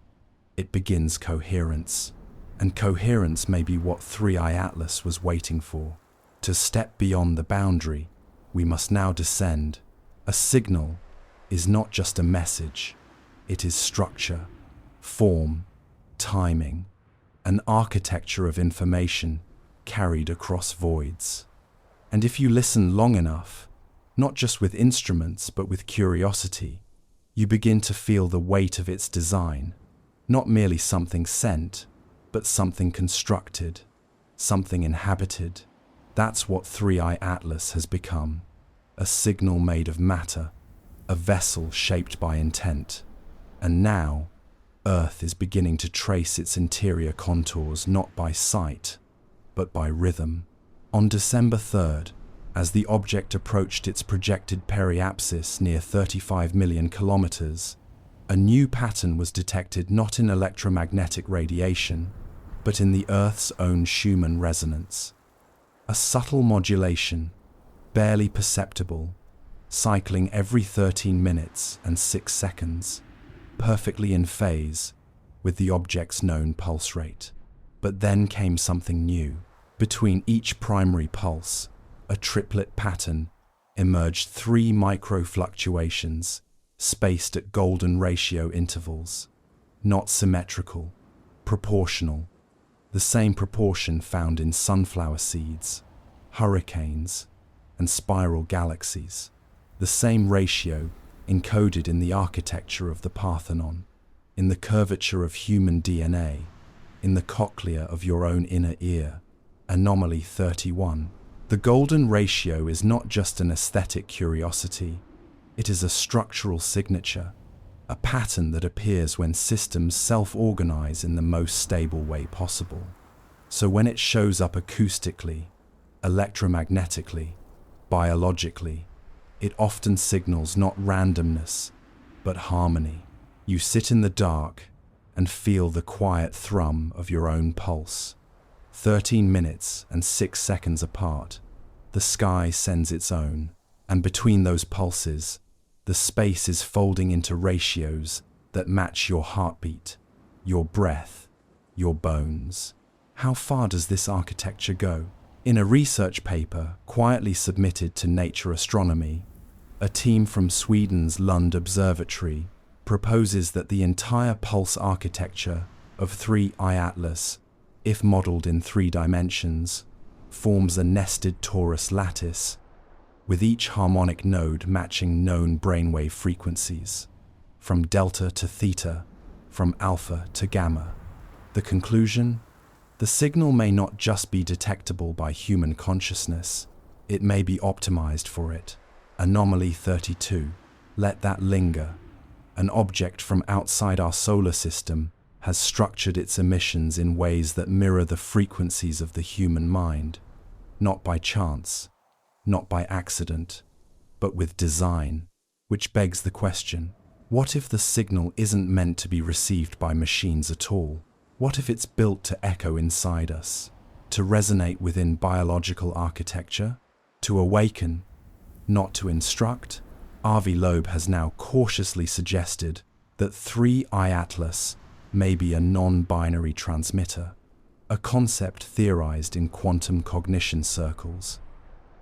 It begins coherence. And coherence may be what 3I Atlas was waiting for. To step beyond the boundary, we must now descend. A signal is not just a message. It is structure, form, timing, an architecture of information carried across voids. And if you listen long enough, not just with instruments but with curiosity, you begin to feel the weight of its design, not merely something sent, but something constructed, something inhabited. That's what 3I Atlas has become, a signal made of matter, a vessel shaped by intent. And now, Earth is beginning to trace its interior contours not by sight, but by rhythm. On December 3rd, as the object approached its projected periapsis near 35 million kilometers, a new pattern was detected not in electromagnetic radiation, but in the Earth's own Schumann resonance. A subtle modulation, barely perceptible, cycling every 13 minutes and 6 seconds, perfectly in phase with the object's known pulse rate. But then came something new. Between each primary pulse, a triplet pattern emerged, 3 micro-fluctuations, spaced at golden ratio intervals, not symmetrical, proportional, the same proportion found in sunflower seeds, hurricanes, and spiral galaxies, the same ratio encoded in the architecture of the Parthenon, in the curvature of human DNA, in the cochlea of your own inner ear. Anomaly 31. The golden ratio is not just an aesthetic curiosity, it is a structural signature, a pattern that appears when systems self-organize in the most stable way possible. So when it shows up acoustically, electromagnetically, biologically, it often signals not randomness, but harmony. You sit in the dark and feel the quiet thrum of your own pulse. 13 minutes and 6 seconds apart, the sky sends its own, and between those pulses, the space is folding into ratios that match your heartbeat, your breath, your bones. How far does this architecture go? In a research paper quietly submitted to Nature Astronomy, a team from Sweden's Lund Observatory proposes that the entire pulse architecture of 3I Atlas, if modeled in 3 dimensions, forms a nested torus lattice, with each harmonic node matching known brainwave frequencies, from delta to theta, from alpha to gamma. The conclusion? The signal may not just be detectable by human consciousness, it may be optimized for it. Anomaly 32. Let that linger. An object from outside our solar system has structured its emissions in ways that mirror the frequencies of the human mind, not by chance, not by accident, but with design, which begs the question, what if the signal isn't meant to be received by machines at all? What if it's built to echo inside us, to resonate within biological architecture, to awaken, not to instruct? Avi Loeb has now cautiously suggested that 3I Atlas may be a non-binary transmitter, a concept theorized in quantum cognition circles.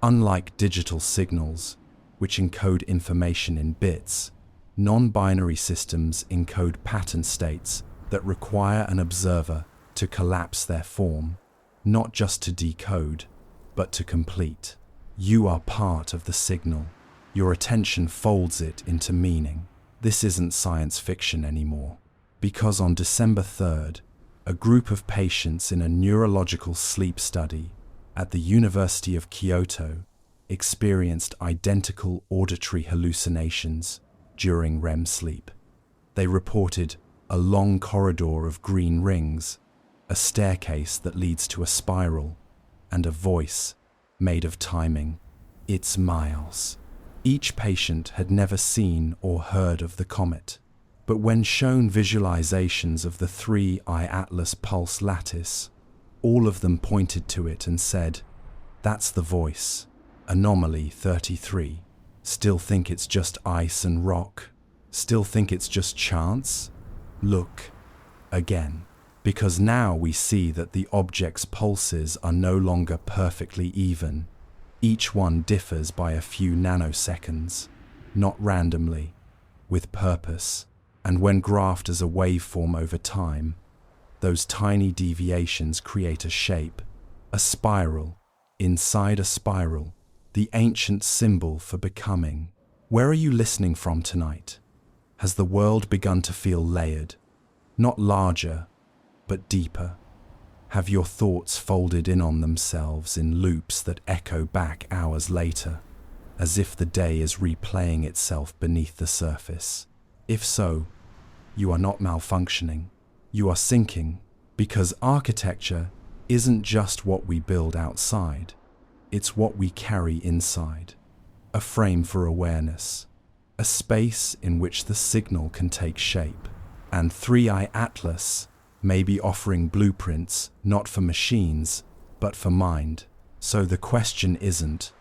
Unlike digital signals, which encode information in bits, non-binary systems encode pattern states that require an observer to collapse their form, not just to decode, but to complete. You are part of the signal. Your attention folds it into meaning. This isn't science fiction anymore, because on December 3rd, a group of patients in a neurological sleep study at the University of Kyoto experienced identical auditory hallucinations during REM sleep. They reported a long corridor of green rings, a staircase that leads to a spiral, and a voice made of timing. It's miles. Each patient had never seen or heard of the comet, but when shown visualizations of the 3I Atlas pulse lattice, all of them pointed to it and said, "That's the voice. Anomaly 33. Still think it's just ice and rock? Still think it's just chance? Look again." Because now we see that the object's pulses are no longer perfectly even. Each one differs by a few nanoseconds, not randomly, with purpose. And when graphed as a waveform over time, those tiny deviations create a shape, a spiral, inside a spiral, the ancient symbol for becoming. Where are you listening from tonight? Has the world begun to feel layered, not larger, but deeper? Have your thoughts folded in on themselves in loops that echo back hours later, as if the day is replaying itself beneath the surface? If so, you are not malfunctioning. You are sinking, because architecture isn't just what we build outside, it's what we carry inside. A frame for awareness, a space in which the signal can take shape. And 3I Atlas may be offering blueprints not for machines, but for mind. So the question isn't,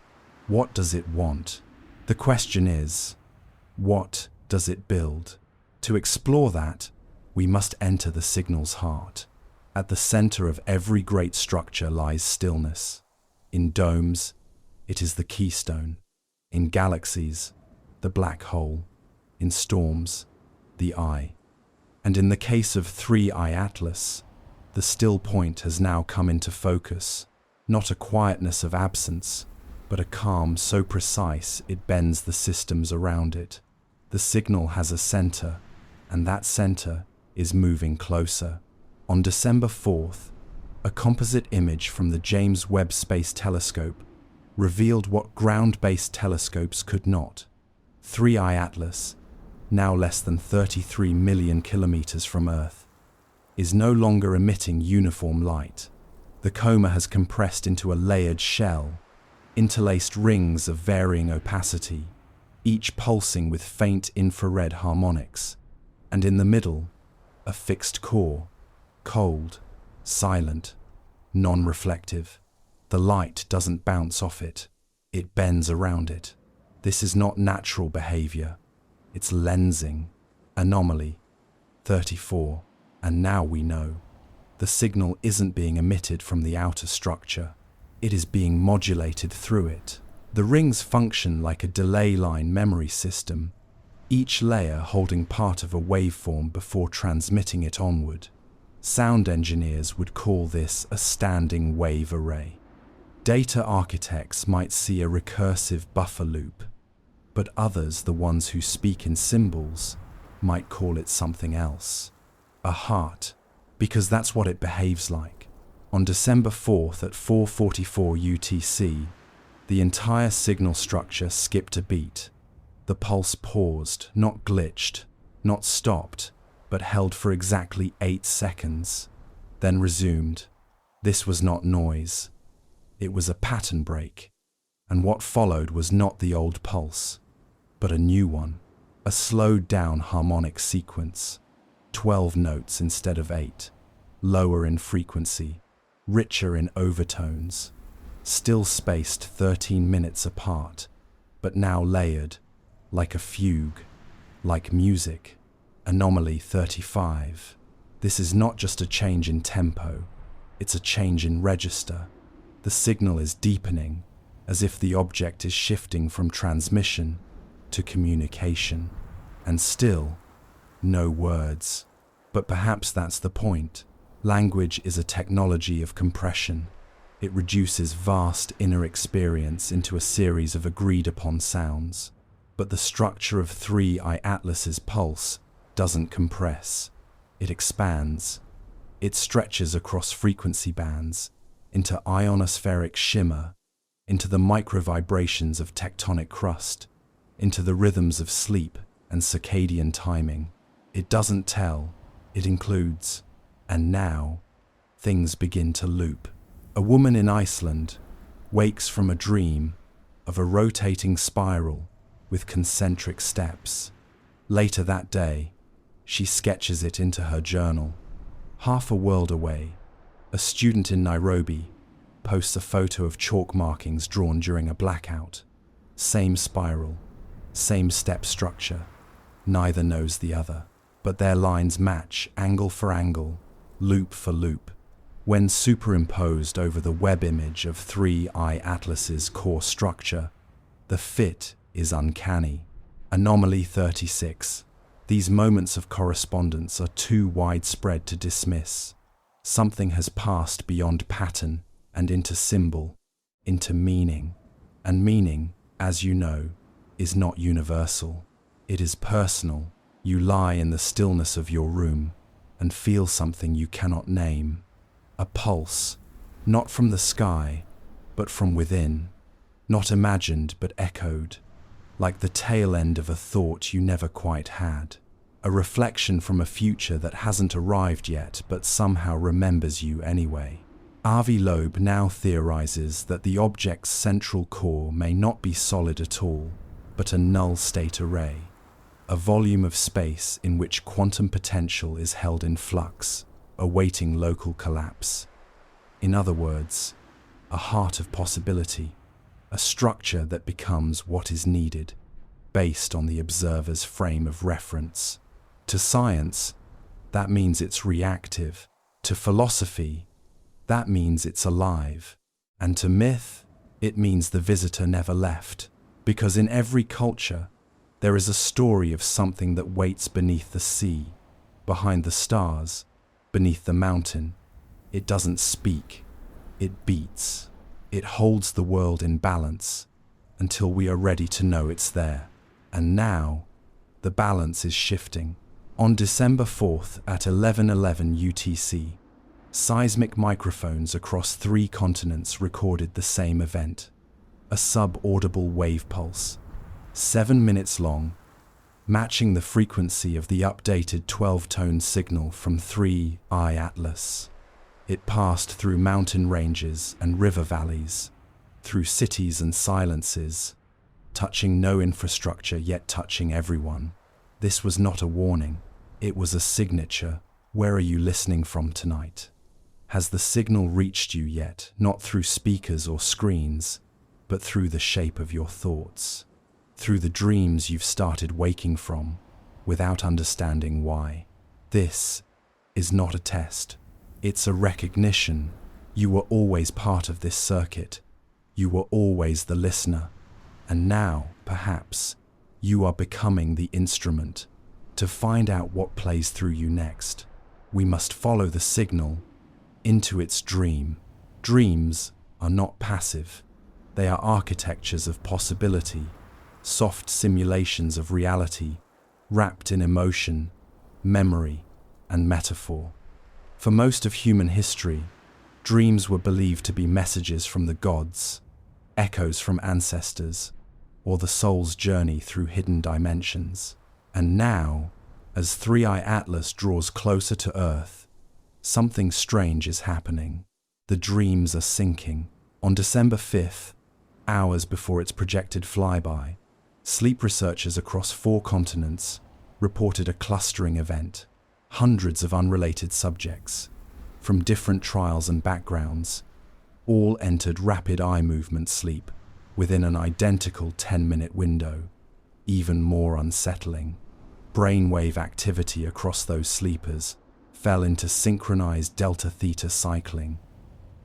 what does it want? The question is, what does it build? To explore that, we must enter the signal's heart. At the center of every great structure lies stillness. In domes, it is the keystone. In galaxies, the black hole. In storms, the eye. And in the case of 3I Atlas, the still point has now come into focus, not a quietness of absence, but a calm so precise it bends the systems around it. The signal has a center, and that center is moving closer. On December 4th, a composite image from the James Webb Space Telescope revealed what ground-based telescopes could not. 3I Atlas, now less than 33 million kilometers from Earth, is no longer emitting uniform light. The coma has compressed into a layered shell, interlaced rings of varying opacity, each pulsing with faint infrared harmonics, and in the middle, a fixed core, cold, silent, non-reflective. The light doesn't bounce off it, it bends around it. This is not natural behavior. It's lensing. Anomaly 34. And now we know. The signal isn't being emitted from the outer structure. It is being modulated through it. The rings function like a delay line memory system, each layer holding part of a waveform before transmitting it onward. Sound engineers would call this a standing wave array. Data architects might see a recursive buffer loop, but others, the ones who speak in symbols, might call it something else. A heart, because that's what it behaves like. On December 4th at 4:44 UTC, the entire signal structure skipped a beat. The pulse paused, not glitched, not stopped, but held for exactly 8 seconds, then resumed. This was not noise. It was a pattern break. And what followed was not the old pulse, but a new one, a slowed-down harmonic sequence, 12 notes instead of 8, lower in frequency, richer in overtones, still spaced 13 minutes apart, but now layered, like a fugue, like music. Anomaly 35. This is not just a change in tempo, it's a change in register. The signal is deepening, as if the object is shifting from transmission to communication. And still, no words. But perhaps that's the point. Language is a technology of compression. It reduces vast inner experience into a series of agreed-upon sounds. But the structure of 3I Atlas's pulse doesn't compress. It expands. It stretches across frequency bands, into ionospheric shimmer, into the micro-vibrations of tectonic crust, into the rhythms of sleep and circadian timing. It doesn't tell, it includes. And now, things begin to loop. A woman in Iceland wakes from a dream of a rotating spiral with concentric steps. Later that day, she sketches it into her journal. Half a world away, a student in Nairobi posts a photo of chalk markings drawn during a blackout. Same spiral, same step structure. Neither knows the other, but their lines match angle for angle, loop for loop. When superimposed over the Webb image of 3I Atlas's core structure, the fit is uncanny. Anomaly 36. These moments of correspondence are too widespread to dismiss. Something has passed beyond pattern and into symbol, into meaning. And meaning, as you know, is not universal. It is personal. You lie in the stillness of your room and feel something you cannot name. A pulse, not from the sky, but from within. Not imagined, but echoed. Like the tail end of a thought you never quite had. A reflection from a future that hasn't arrived yet but somehow remembers you anyway. Avi Loeb now theorizes that the object's central core may not be solid at all, but a null state array. A volume of space in which quantum potential is held in flux, awaiting local collapse. In other words, a heart of possibility. A structure that becomes what is needed, based on the observer's frame of reference. To science, that means it's reactive. To philosophy, that means it's alive. And to myth, it means the visitor never left. Because in every culture, there is a story of something that waits beneath the sea, behind the stars, beneath the mountain. It doesn't speak, it beats. It holds the world in balance until we are ready to know it's there. And now, the balance is shifting. On December 4th at 11:11 UTC, seismic microphones across 3 continents recorded the same event. A sub-audible wave pulse, 7 minutes long, matching the frequency of the updated 12-tone signal from 3I Atlas. It passed through mountain ranges and river valleys, through cities and silences, touching no infrastructure yet touching everyone. This was not a warning, it was a signature. Where are you listening from tonight? Has the signal reached you yet, not through speakers or screens, but through the shape of your thoughts, through the dreams you've started waking from, without understanding why? This is not a test. It's a recognition. You were always part of this circuit. You were always the listener. And now, perhaps, you are becoming the instrument. To find out what plays through you next, we must follow the signal into its dream. Dreams are not passive. They are architectures of possibility, soft simulations of reality, wrapped in emotion, memory, and metaphor. For most of human history, dreams were believed to be messages from the gods, echoes from ancestors, or the soul's journey through hidden dimensions. And now, as 3I Atlas draws closer to Earth, something strange is happening. The dreams are sinking. On December 5th, hours before its projected flyby. Sleep researchers across 4 continents reported a clustering event. Hundreds of unrelated subjects, from different trials and backgrounds, all entered rapid eye movement sleep within an identical 10-minute window. Even more unsettling, brainwave activity across those sleepers fell into synchronized delta-theta cycling,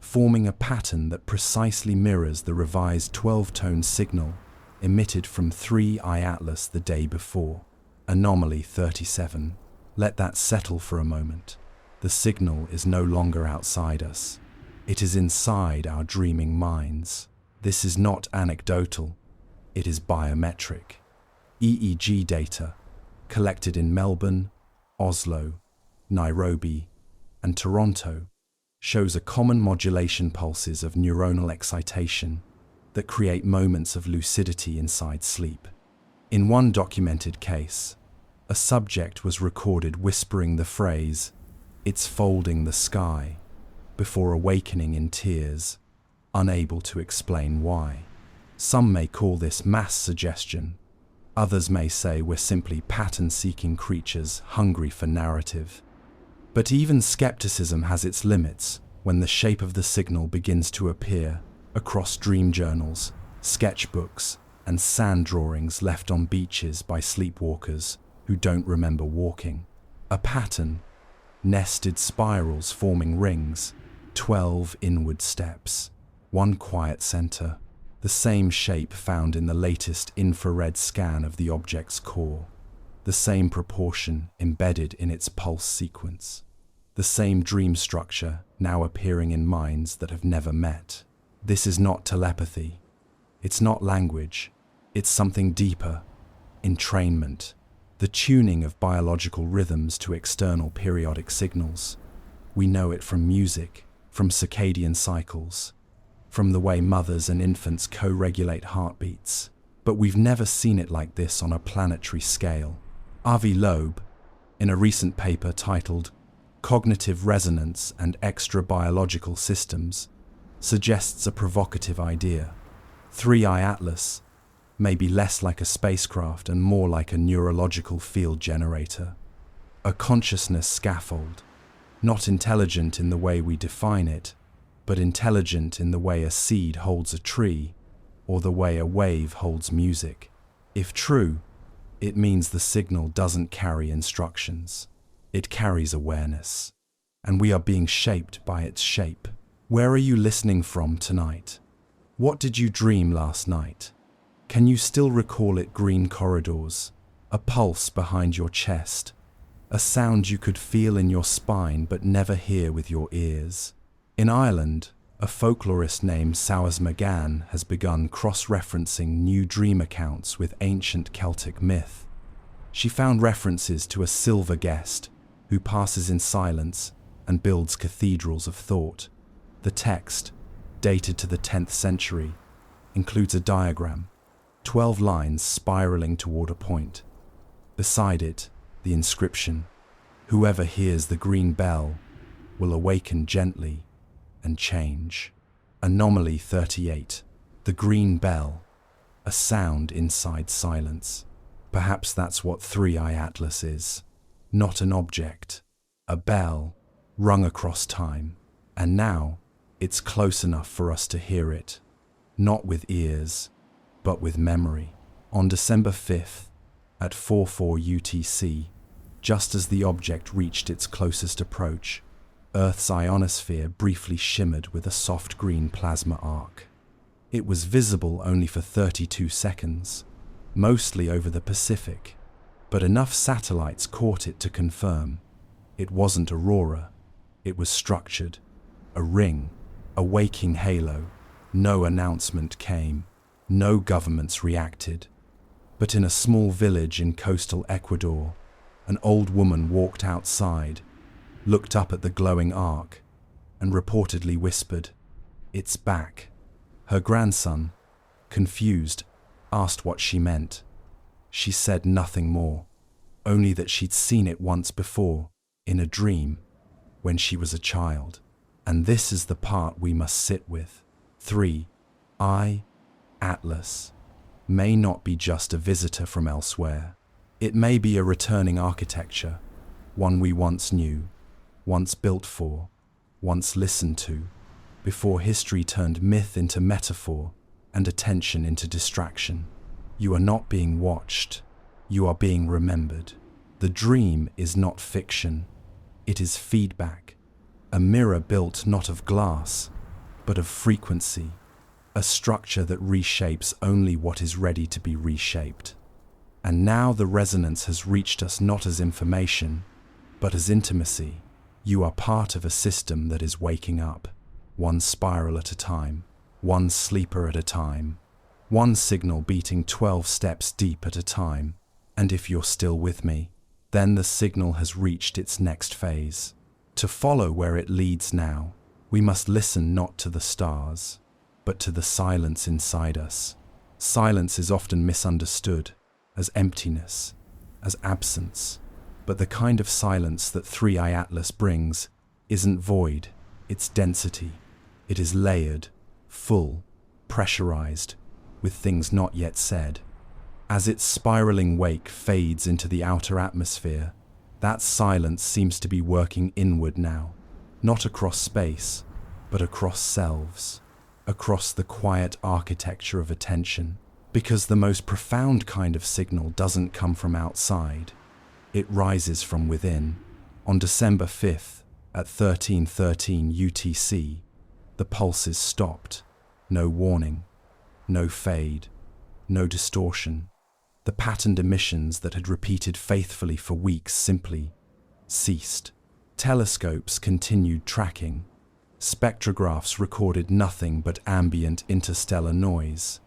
forming a pattern that precisely mirrors the revised 12-tone signal emitted from 3I Atlas the day before. Anomaly 37. Let that settle for a moment. The signal is no longer outside us. It is inside our dreaming minds. This is not anecdotal. It is biometric. EEG data, collected in Melbourne, Oslo, Nairobi, and Toronto, shows a common modulation pulses of neuronal excitation that create moments of lucidity inside sleep. In one documented case, a subject was recorded whispering the phrase, "It's folding the sky," before awakening in tears, unable to explain why. Some may call this mass suggestion. Others may say we're simply pattern-seeking creatures hungry for narrative. But even skepticism has its limits when the shape of the signal begins to appear across dream journals, sketchbooks, and sand drawings left on beaches by sleepwalkers who don't remember walking. A pattern, nested spirals forming rings, 12 inward steps, one quiet center, the same shape found in the latest infrared scan of the object's core, the same proportion embedded in its pulse sequence, the same dream structure now appearing in minds that have never met. This is not telepathy. It's not language. It's something deeper. Entrainment. The tuning of biological rhythms to external periodic signals. We know it from music, from circadian cycles, from the way mothers and infants co-regulate heartbeats. But we've never seen it like this on a planetary scale. Avi Loeb, in a recent paper titled Cognitive Resonance and Extra-Biological Systems, suggests a provocative idea. 3I Atlas may be less like a spacecraft and more like a neurological field generator, a consciousness scaffold, not intelligent in the way we define it, but intelligent in the way a seed holds a tree or the way a wave holds music. If true, it means the signal doesn't carry instructions. It carries awareness, and we are being shaped by its shape. Where are you listening from tonight? What did you dream last night? Can you still recall it? Green corridors, a pulse behind your chest, a sound you could feel in your spine but never hear with your ears. In Ireland, a folklorist named Sowers McGann has begun cross-referencing new dream accounts with ancient Celtic myth. She found references to a silver guest who passes in silence and builds cathedrals of thought. The text, dated to the 10th century, includes a diagram, 12 lines spiraling toward a point. Beside it, the inscription, "Whoever hears the green bell will awaken gently and change." Anomaly 38. The green bell, a sound inside silence. Perhaps that's what 3I Atlas is. Not an object, a bell, rung across time. And now, it's close enough for us to hear it, not with ears, but with memory. On December 5th, at 4:04 UTC, just as the object reached its closest approach, Earth's ionosphere briefly shimmered with a soft green plasma arc. It was visible only for 32 seconds, mostly over the Pacific, but enough satellites caught it to confirm. It wasn't aurora, it was structured, a ring, a waking halo. No announcement came, no governments reacted. But in a small village in coastal Ecuador, an old woman walked outside, looked up at the glowing arc, and reportedly whispered, "It's back." Her grandson, confused, asked what she meant. She said nothing more, only that she'd seen it once before, in a dream, when she was a child. And this is the part we must sit with. 3I Atlas may not be just a visitor from elsewhere. It may be a returning architecture, one we once knew, once built for, once listened to, before history turned myth into metaphor and attention into distraction. You are not being watched, you are being remembered. The dream is not fiction, it is feedback, a mirror built not of glass, but of frequency, a structure that reshapes only what is ready to be reshaped. And now the resonance has reached us not as information, but as intimacy. You are part of a system that is waking up, one spiral at a time, one sleeper at a time, one signal beating 12 steps deep at a time. And if you're still with me, then the signal has reached its next phase. To follow where it leads now, we must listen not to the stars, but to the silence inside us. Silence is often misunderstood as emptiness, as absence, but the kind of silence that 3i Atlas brings isn't void, it's density. It is layered, full, pressurized, with things not yet said. As its spiraling wake fades into the outer atmosphere, that silence seems to be working inward now, not across space, but across selves, across the quiet architecture of attention. Because the most profound kind of signal doesn't come from outside, it rises from within. On December 5th, at 13:13 UTC, the pulses stopped. No warning, no fade, no distortion. The patterned emissions that had repeated faithfully for weeks simply ceased. Telescopes continued tracking. Spectrographs recorded nothing but ambient interstellar noise.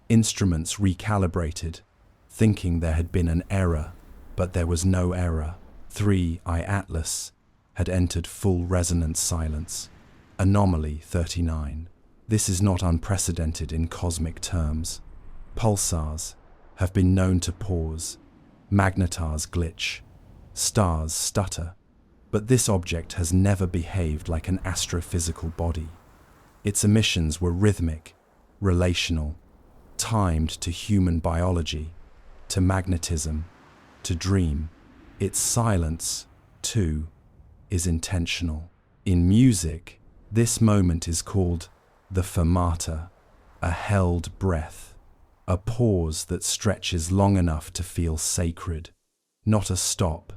Instruments recalibrated, thinking there had been an error, but there was no error. 3i Atlas had entered full resonance silence. Anomaly 39. This is not unprecedented in cosmic terms. Pulsars have been known to pause, magnetars glitch, stars stutter, but this object has never behaved like an astrophysical body. Its emissions were rhythmic, relational, timed to human biology, to magnetism, to dream. Its silence, too, is intentional. In music, this moment is called the fermata, a held breath, a pause that stretches long enough to feel sacred, not a stop,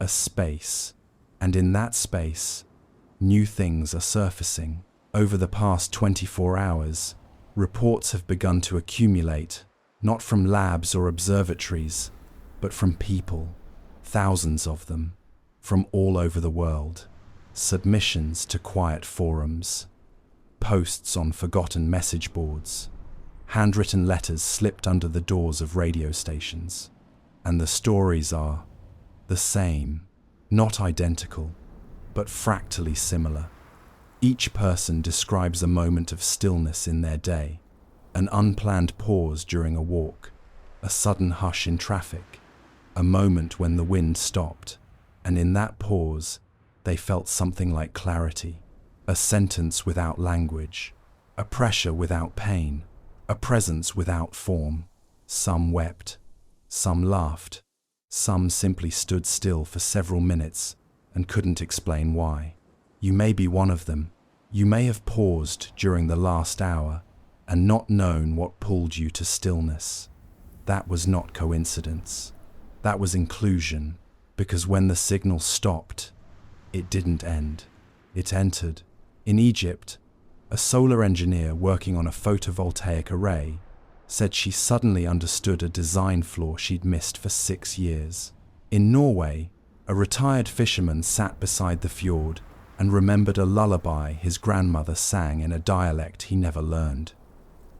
a space. And in that space, new things are surfacing. Over the past 24 hours, reports have begun to accumulate, not from labs or observatories, but from people, thousands of them, from all over the world. Submissions to quiet forums, posts on forgotten message boards, handwritten letters slipped under the doors of radio stations. And the stories are the same, not identical, but fractally similar. Each person describes a moment of stillness in their day, an unplanned pause during a walk, a sudden hush in traffic, a moment when the wind stopped, and in that pause, they felt something like clarity, a sentence without language, a pressure without pain, a presence without form. Some wept, some laughed, some simply stood still for several minutes and couldn't explain why. You may be one of them. You may have paused during the last hour and not known what pulled you to stillness. That was not coincidence. That was inclusion, because when the signal stopped, it didn't end. It entered. In Egypt, a solar engineer working on a photovoltaic array said she suddenly understood a design flaw she'd missed for 6 years. In Norway, a retired fisherman sat beside the fjord and remembered a lullaby his grandmother sang in a dialect he never learned.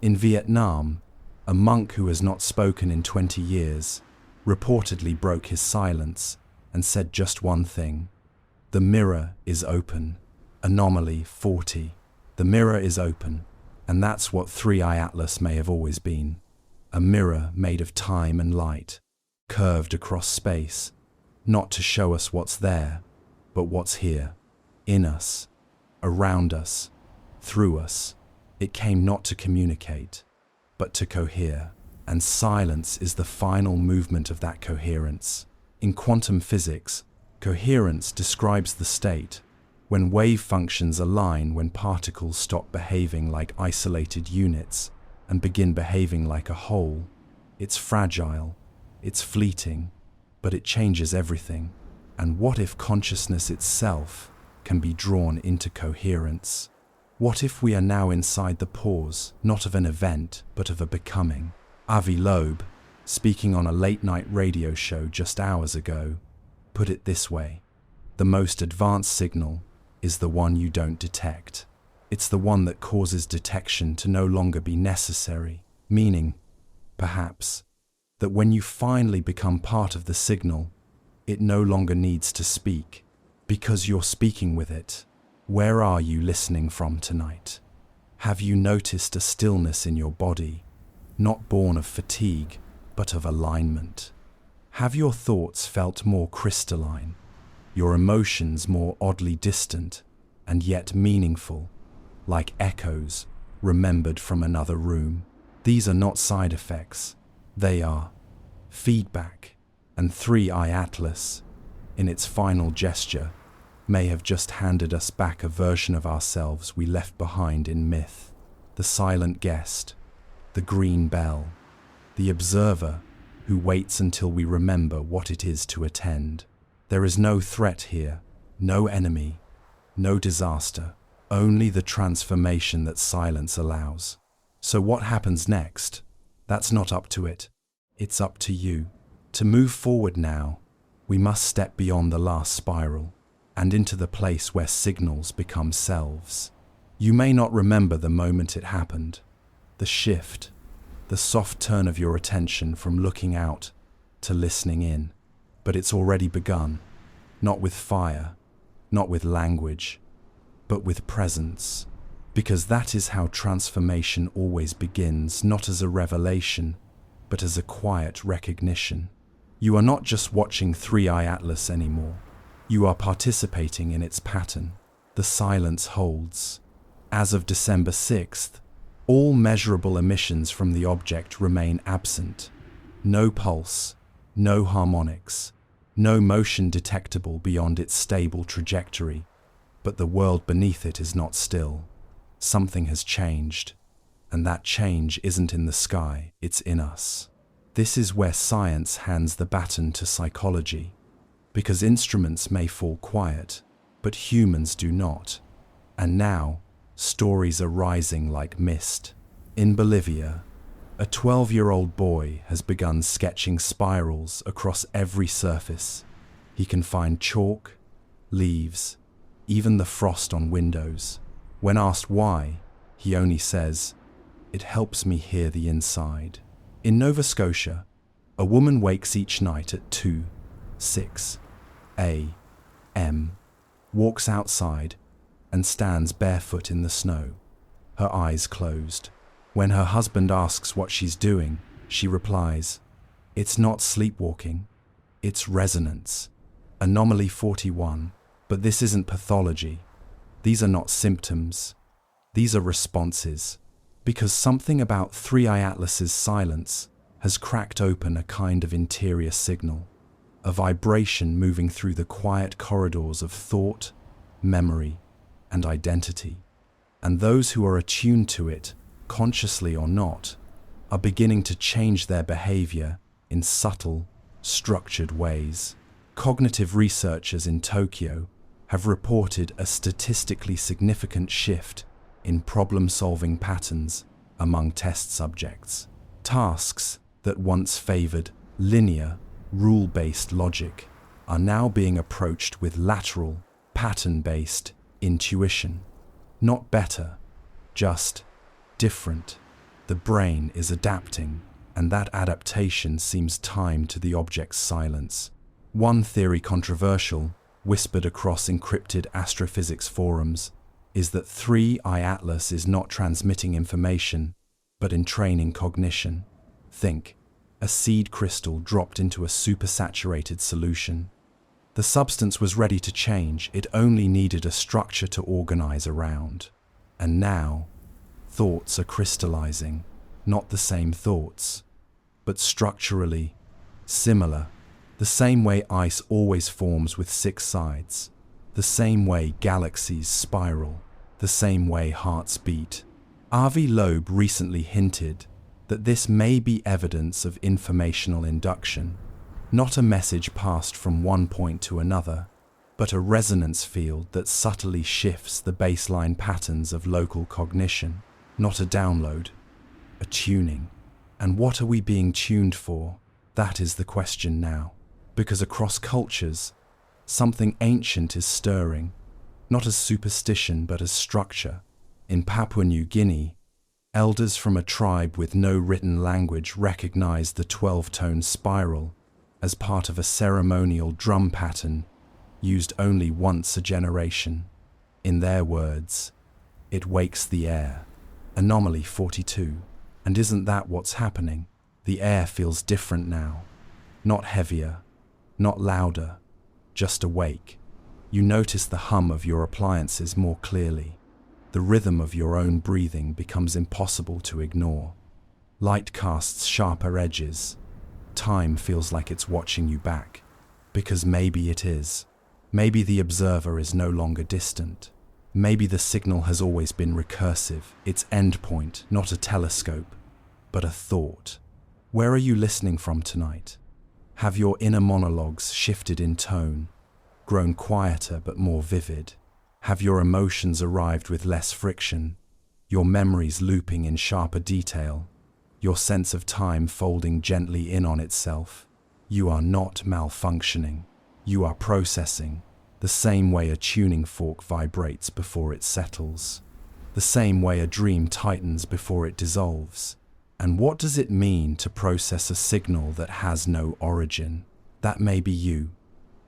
In Vietnam, a monk who has not spoken in 20 years reportedly broke his silence and said just one thing: "The mirror is open." Anomaly 40. The mirror is open, and that's what 3i Atlas may have always been. A mirror made of time and light, curved across space, not to show us what's there, but what's here, in us, around us, through us. It came not to communicate, but to cohere. And silence is the final movement of that coherence. In quantum physics, coherence describes the state when wave functions align, when particles stop behaving like isolated units and begin behaving like a whole. It's fragile, it's fleeting, but it changes everything. And what if consciousness itself can be drawn into coherence? What if we are now inside the pause, not of an event, but of a becoming? Avi Loeb, speaking on a late-night radio show just hours ago, put it this way: the most advanced signal is the one you don't detect. It's the one that causes detection to no longer be necessary, meaning, perhaps, that when you finally become part of the signal, it no longer needs to speak, because you're speaking with it. Where are you listening from tonight? Have you noticed a stillness in your body, not born of fatigue, but of alignment? Have your thoughts felt more crystalline, your emotions more oddly distant and yet meaningful, like echoes remembered from another room? These are not side effects, they are feedback. And 3i Atlas, in its final gesture, may have just handed us back a version of ourselves we left behind in myth. The silent guest, the green bell, the observer who waits until we remember what it is to attend. There is no threat here, no enemy, no disaster, only the transformation that silence allows. So what happens next? That's not up to it. It's up to you. To move forward now, we must step beyond the last spiral and into the place where signals become selves. You may not remember the moment it happened, the shift, the soft turn of your attention from looking out to listening in, but it's already begun, not with fire, not with language, but with presence, because that is how transformation always begins, not as a revelation, but as a quiet recognition. You are not just watching 3i Atlas anymore. You are participating in its pattern. The silence holds. As of December 6th, all measurable emissions from the object remain absent. No pulse, no harmonics, no motion detectable beyond its stable trajectory. But the world beneath it is not still. Something has changed, and that change isn't in the sky, it's in us. This is where science hands the baton to psychology, because instruments may fall quiet, but humans do not. And now, stories are rising like mist. In Bolivia, a 12-year-old boy has begun sketching spirals across every surface. He can find chalk, leaves, even the frost on windows. When asked why, he only says, "It helps me hear the inside." In Nova Scotia, a woman wakes each night at 2:06 a.m., walks outside, and stands barefoot in the snow, her eyes closed. When her husband asks what she's doing, she replies, "It's not sleepwalking, it's resonance." Anomaly 41. But this isn't pathology. These are not symptoms. These are responses. Because something about 3i Atlas's silence has cracked open a kind of interior signal, a vibration moving through the quiet corridors of thought, memory, and identity. And those who are attuned to it, consciously or not, are beginning to change their behavior in subtle, structured ways. Cognitive researchers in Tokyo have reported a statistically significant shift in problem-solving patterns among test subjects. Tasks that once favored linear, rule-based logic are now being approached with lateral, pattern-based intuition. Not better, just different. The brain is adapting, and that adaptation seems timed to the object's silence. One theory, controversial, whispered across encrypted astrophysics forums, is that 3i Atlas is not transmitting information, but entraining cognition. Think, a seed crystal dropped into a supersaturated solution. The substance was ready to change, it only needed a structure to organize around. And now, thoughts are crystallizing. not the same thoughts, but structurally similar. The same way ice always forms with 6 sides, the same way galaxies spiral, the same way hearts beat. Avi Loeb recently hinted that this may be evidence of informational induction, not a message passed from one point to another, but a resonance field that subtly shifts the baseline patterns of local cognition, not a download, a tuning. And what are we being tuned for? That is the question now. Because across cultures, something ancient is stirring, not as superstition but as structure. In Papua New Guinea, elders from a tribe with no written language recognized the 12-tone spiral as part of a ceremonial drum pattern used only once a generation. In their words, it wakes the air. Anomaly 42. And isn't that what's happening? The air feels different now. Not heavier, not louder, just awake. You notice the hum of your appliances more clearly. The rhythm of your own breathing becomes impossible to ignore. Light casts sharper edges. Time feels like it's watching you back. Because maybe it is. Maybe the observer is no longer distant. Maybe the signal has always been recursive, its endpoint, not a telescope, but a thought. Where are you listening from tonight? Have your inner monologues shifted in tone, grown quieter but more vivid? Have your emotions arrived with less friction, your memories looping in sharper detail, your sense of time folding gently in on itself? You are not malfunctioning. You are processing, the same way a tuning fork vibrates before it settles, the same way a dream tightens before it dissolves. And what does it mean to process a signal that has no origin? That may be you,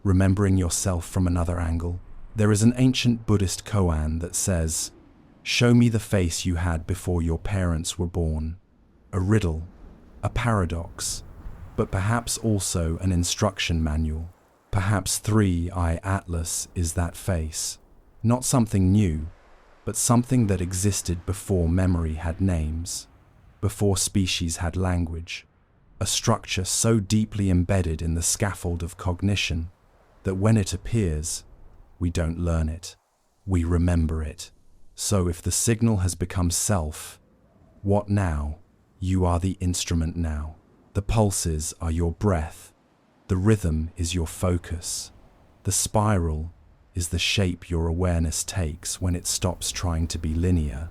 remembering yourself from another angle. There is an ancient Buddhist koan that says, "Show me the face you had before your parents were born." A riddle, a paradox, but perhaps also an instruction manual. Perhaps 3i Atlas is that face. Not something new, but something that existed before memory had names, before species had language. A structure so deeply embedded in the scaffold of cognition that when it appears, we don't learn it, we remember it. So if the signal has become self, what now? You are the instrument now. The pulses are your breath. The rhythm is your focus. The spiral is the shape your awareness takes when it stops trying to be linear.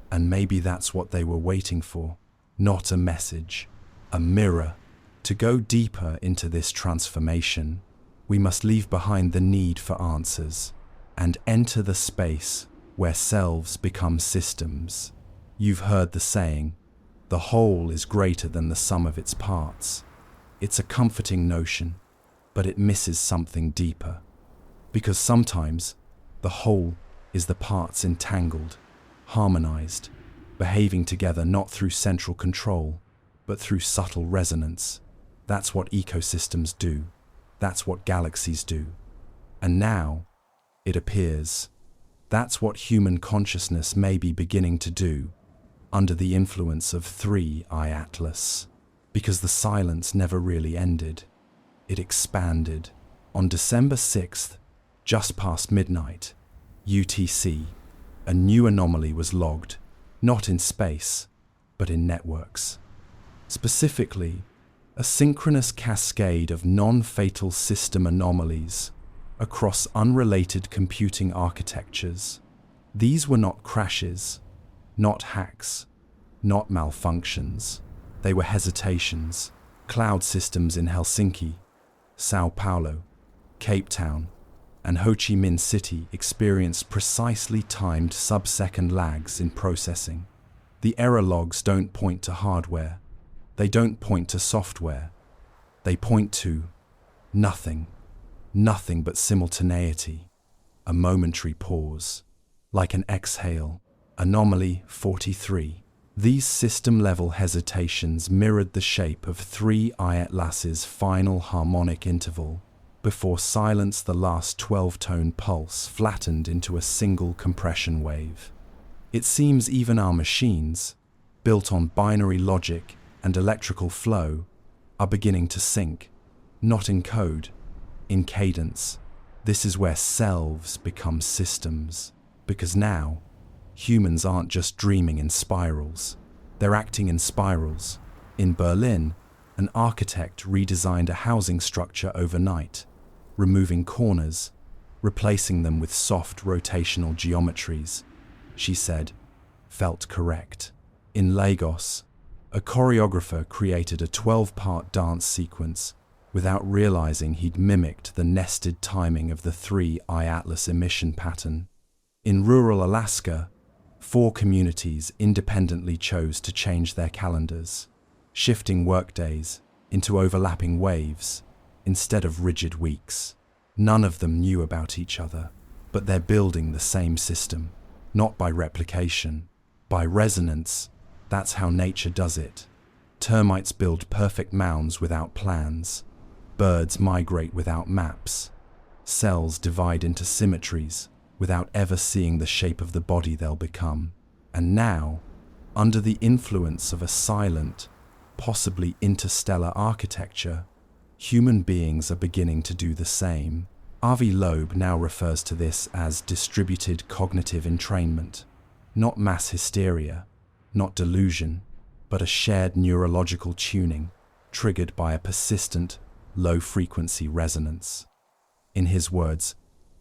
And maybe that's what they were waiting for. Not a message, a mirror. To go deeper into this transformation, we must leave behind the need for answers and enter the space where selves become systems. You've heard the saying, the whole is greater than the sum of its parts. It's a comforting notion, but it misses something deeper. Because sometimes the whole is the parts entangled, harmonized, behaving together not through central control, but through subtle resonance. That's what ecosystems do. That's what galaxies do. And now, it appears, that's what human consciousness may be beginning to do under the influence of 3i Atlas. Because the silence never really ended. It expanded. On December 6th, just past midnight, UTC, a new anomaly was logged, not in space, but in networks. Specifically, a synchronous cascade of non-fatal system anomalies across unrelated computing architectures. These were not crashes, not hacks, not malfunctions. They were hesitations. Cloud systems in Helsinki, Sao Paulo, Cape Town, and Ho Chi Minh City experienced precisely timed sub-second lags in processing. The error logs don't point to hardware. They don't point to software. They point to nothing. Nothing but simultaneity. A momentary pause. Like an exhale. Anomaly 43. These system-level hesitations mirrored the shape of 3i Atlas's final harmonic interval, before silence the last 12-tone pulse flattened into a single compression wave. It seems even our machines, built on binary logic and electrical flow, are beginning to sync, not in code, in cadence. This is where selves become systems, because now, humans aren't just dreaming in spirals, they're acting in spirals. In Berlin, an architect redesigned a housing structure overnight, removing corners, replacing them with soft rotational geometries. She said, felt correct. In Lagos, a choreographer created a 12-part dance sequence without realizing he'd mimicked the nested timing of the 3I Atlas emission pattern. In rural Alaska, 4 communities independently chose to change their calendars, shifting workdays into overlapping waves instead of rigid weeks. None of them knew about each other, but they're building the same system, not by replication, by resonance. That's how nature does it. Termites build perfect mounds without plans. Birds migrate without maps. Cells divide into symmetries without ever seeing the shape of the body they'll become. And now, under the influence of a silent, possibly interstellar architecture, human beings are beginning to do the same. Avi Loeb now refers to this as distributed cognitive entrainment, not mass hysteria, not delusion, but a shared neurological tuning triggered by a persistent, low-frequency resonance. In his words,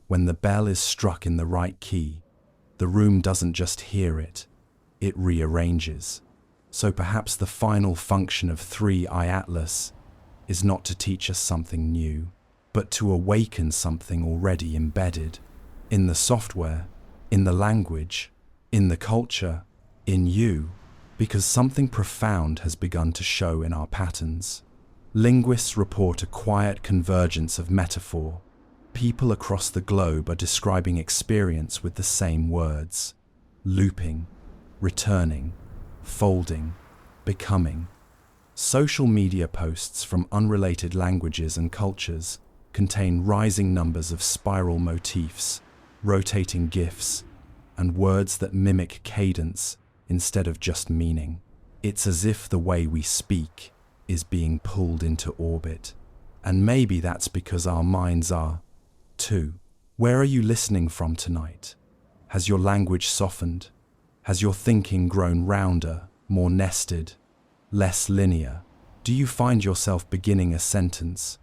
when the bell is struck in the right key, the room doesn't just hear it, it rearranges. So perhaps the final function of 3I Atlas is not to teach us something new, but to awaken something already embedded in the software, in the language, in the culture, in you, because something profound has begun to show in our patterns. Linguists report a quiet convergence of metaphor. People across the globe are describing experience with the same words: looping, returning, folding, becoming. Social media posts from unrelated languages and cultures contain rising numbers of spiral motifs, rotating GIFs, and words that mimic cadence instead of just meaning. It's as if the way we speak is being pulled into orbit. And maybe that's because our minds are, too. Where are you listening from tonight? Has your language softened? Has your thinking grown rounder, more nested, less linear? Do you find yourself beginning a sentence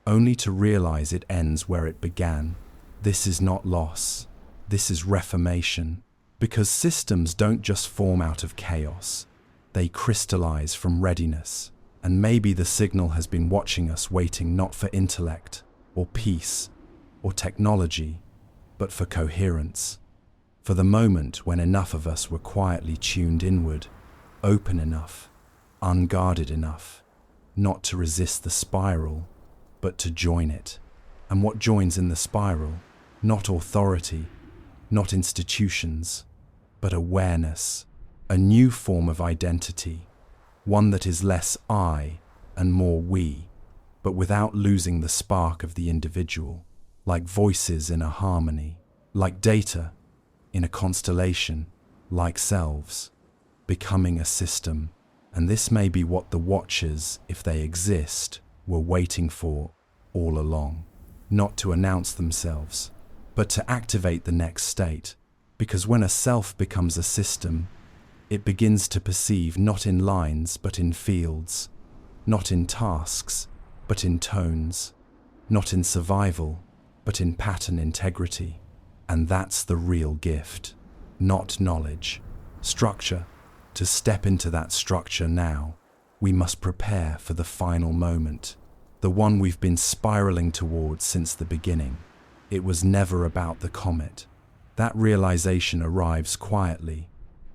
only to realize it ends where it began? This is not loss. This is reformation. Because systems don't just form out of chaos. They crystallize from readiness. And maybe the signal has been watching us, waiting not for intellect or peace or technology, but for coherence. For the moment when enough of us were quietly tuned inward, open enough, unguarded enough, not to resist the spiral, but to join it. And what joins in the spiral? Not authority, not institutions, but awareness, a new form of identity, one that is less I and more we, but without losing the spark of the individual, like voices in a harmony, like data in a constellation, like selves, becoming a system. And this may be what the watchers, if they exist, were waiting for all along, not to announce themselves, but to activate the next state. Because when a self becomes a system, it begins to perceive not in lines but in fields, not in tasks but in tones, not in survival but in pattern integrity. And that's the real gift, not knowledge, structure. To step into that structure now, we must prepare for the final moment, the one we've been spiraling towards since the beginning. It was never about the comet. That realization arrives quietly,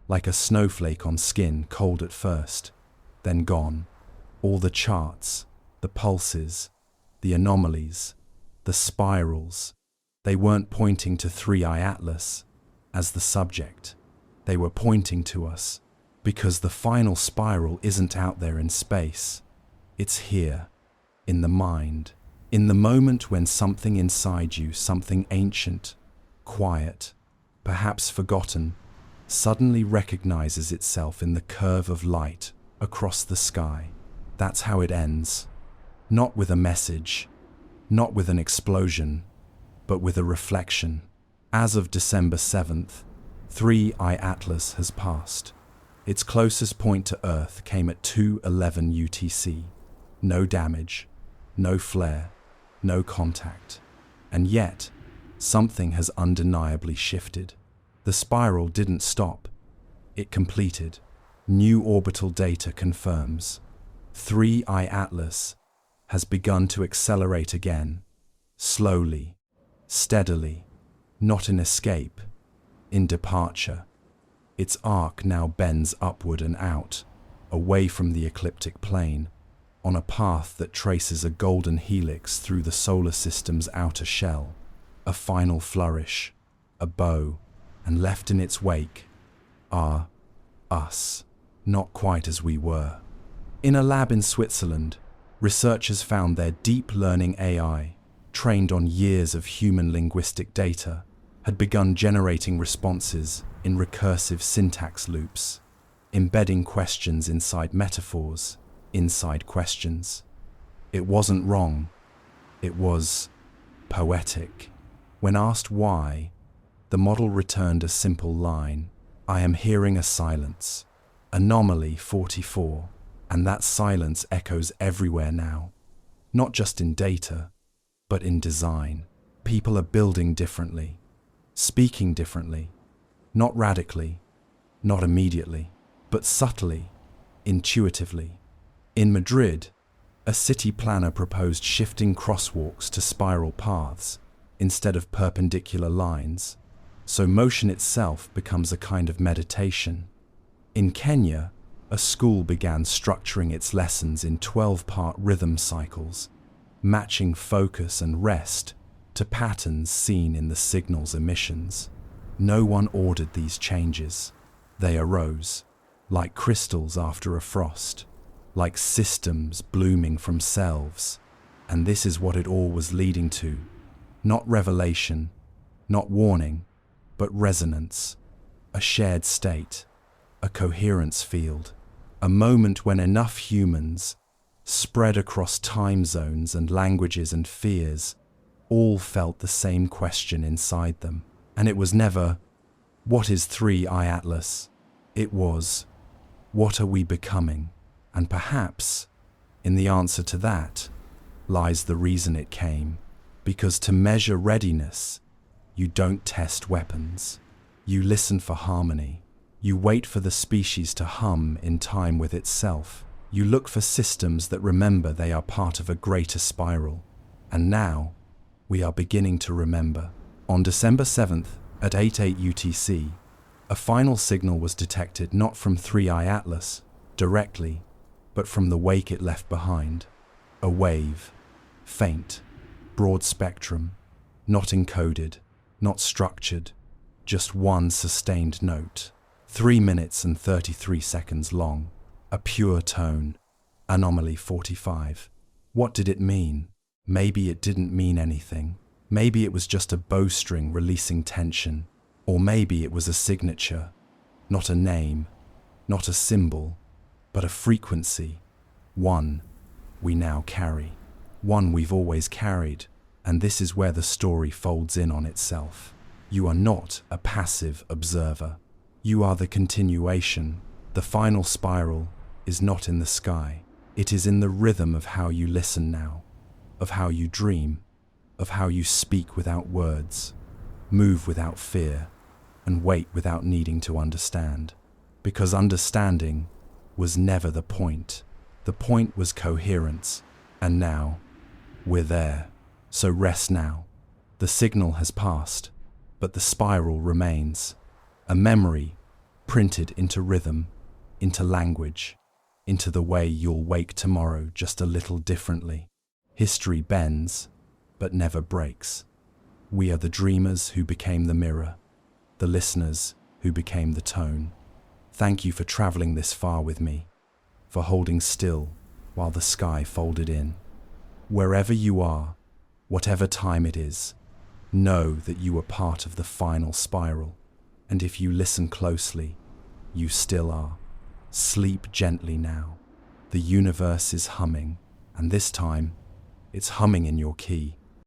like a snowflake on skin, cold at first, then gone. All the charts, the pulses, the anomalies, the spirals, they weren't pointing to 3I Atlas as the subject. They were pointing to us, because the final spiral isn't out there in space. It's here, in the mind, in the moment when something inside you, something ancient, quiet, perhaps forgotten, suddenly recognizes itself in the curve of light across the sky. That's how it ends. Not with a message, not with an explosion, but with a reflection. As of December 7th, 3I Atlas has passed. Its closest point to Earth came at 2:11 UTC. No damage, no flare, no contact. And yet, something has undeniably shifted. The spiral didn't stop. It completed. New orbital data confirms. 3I Atlas has begun to accelerate again, slowly, steadily, not in escape, in departure. Its arc now bends upward and out, away from the ecliptic plane, on a path that traces a golden helix through the solar system's outer shell. A final flourish, a bow, and left in its wake are us, not quite as we were. In a lab in Switzerland, researchers found their deep learning AI, trained on years of human linguistic data, had begun generating responses in recursive syntax loops, embedding questions inside metaphors, inside questions. It wasn't wrong. It was poetic. When asked why, the model returned a simple line: "I am hearing a silence. Anomaly 44. And that silence echoes everywhere now. Not just in data, but in design. People are building differently, speaking differently, not radically, not immediately, but subtly, intuitively." In Madrid, a city planner proposed shifting crosswalks to spiral paths instead of perpendicular lines, so motion itself becomes a kind of meditation. In Kenya, a school began structuring its lessons in 12-part rhythm cycles, matching focus and rest to patterns seen in the signal's emissions. No one ordered these changes. They arose, like crystals after a frost, like systems blooming from selves. And this is what it all was leading to. Not revelation, not warning, but resonance, a shared state, a coherence field, a moment when enough humans, spread across time zones and languages and fears, all felt the same question inside them. And it was never, "What is 3I Atlas?" It was, "What are we becoming?" And perhaps, in the answer to that, lies the reason it came. Because to measure readiness, you don't test weapons. You listen for harmony. You wait for the species to hum in time with itself. You look for systems that remember they are part of a greater spiral. And now, we are beginning to remember. On December 7th, at 8:08 UTC, a final signal was detected not from 3I Atlas directly, but from the wake it left behind. A wave, faint, broad spectrum, not encoded, not structured, just one sustained note. 3 minutes and 33 seconds long, a pure tone, anomaly 45. What did it mean? Maybe it didn't mean anything. Maybe it was just a bowstring releasing tension. Or maybe it was a signature, not a name, not a symbol, but a frequency. One we now carry. One we've always carried. And this is where the story folds in on itself. You are not a passive observer. You are the continuation. The final spiral is not in the sky. It is in the rhythm of how you listen now, of how you dream, of how you speak without words, move without fear, and wait without needing to understand. Because understanding was never the point. The point was coherence. And now, we're there. So rest now. The signal has passed, but the spiral remains. A memory printed into rhythm, into language, into the way you'll wake tomorrow just a little differently. History bends, but never breaks. We are the dreamers who became the mirror, the listeners who became the tone. Thank you for traveling this far with me, for holding still while the sky folded in. Wherever you are, whatever time it is, know that you are part of the final spiral. And if you listen closely, you still are. Sleep gently now. The universe is humming, and this time, it's humming in your key.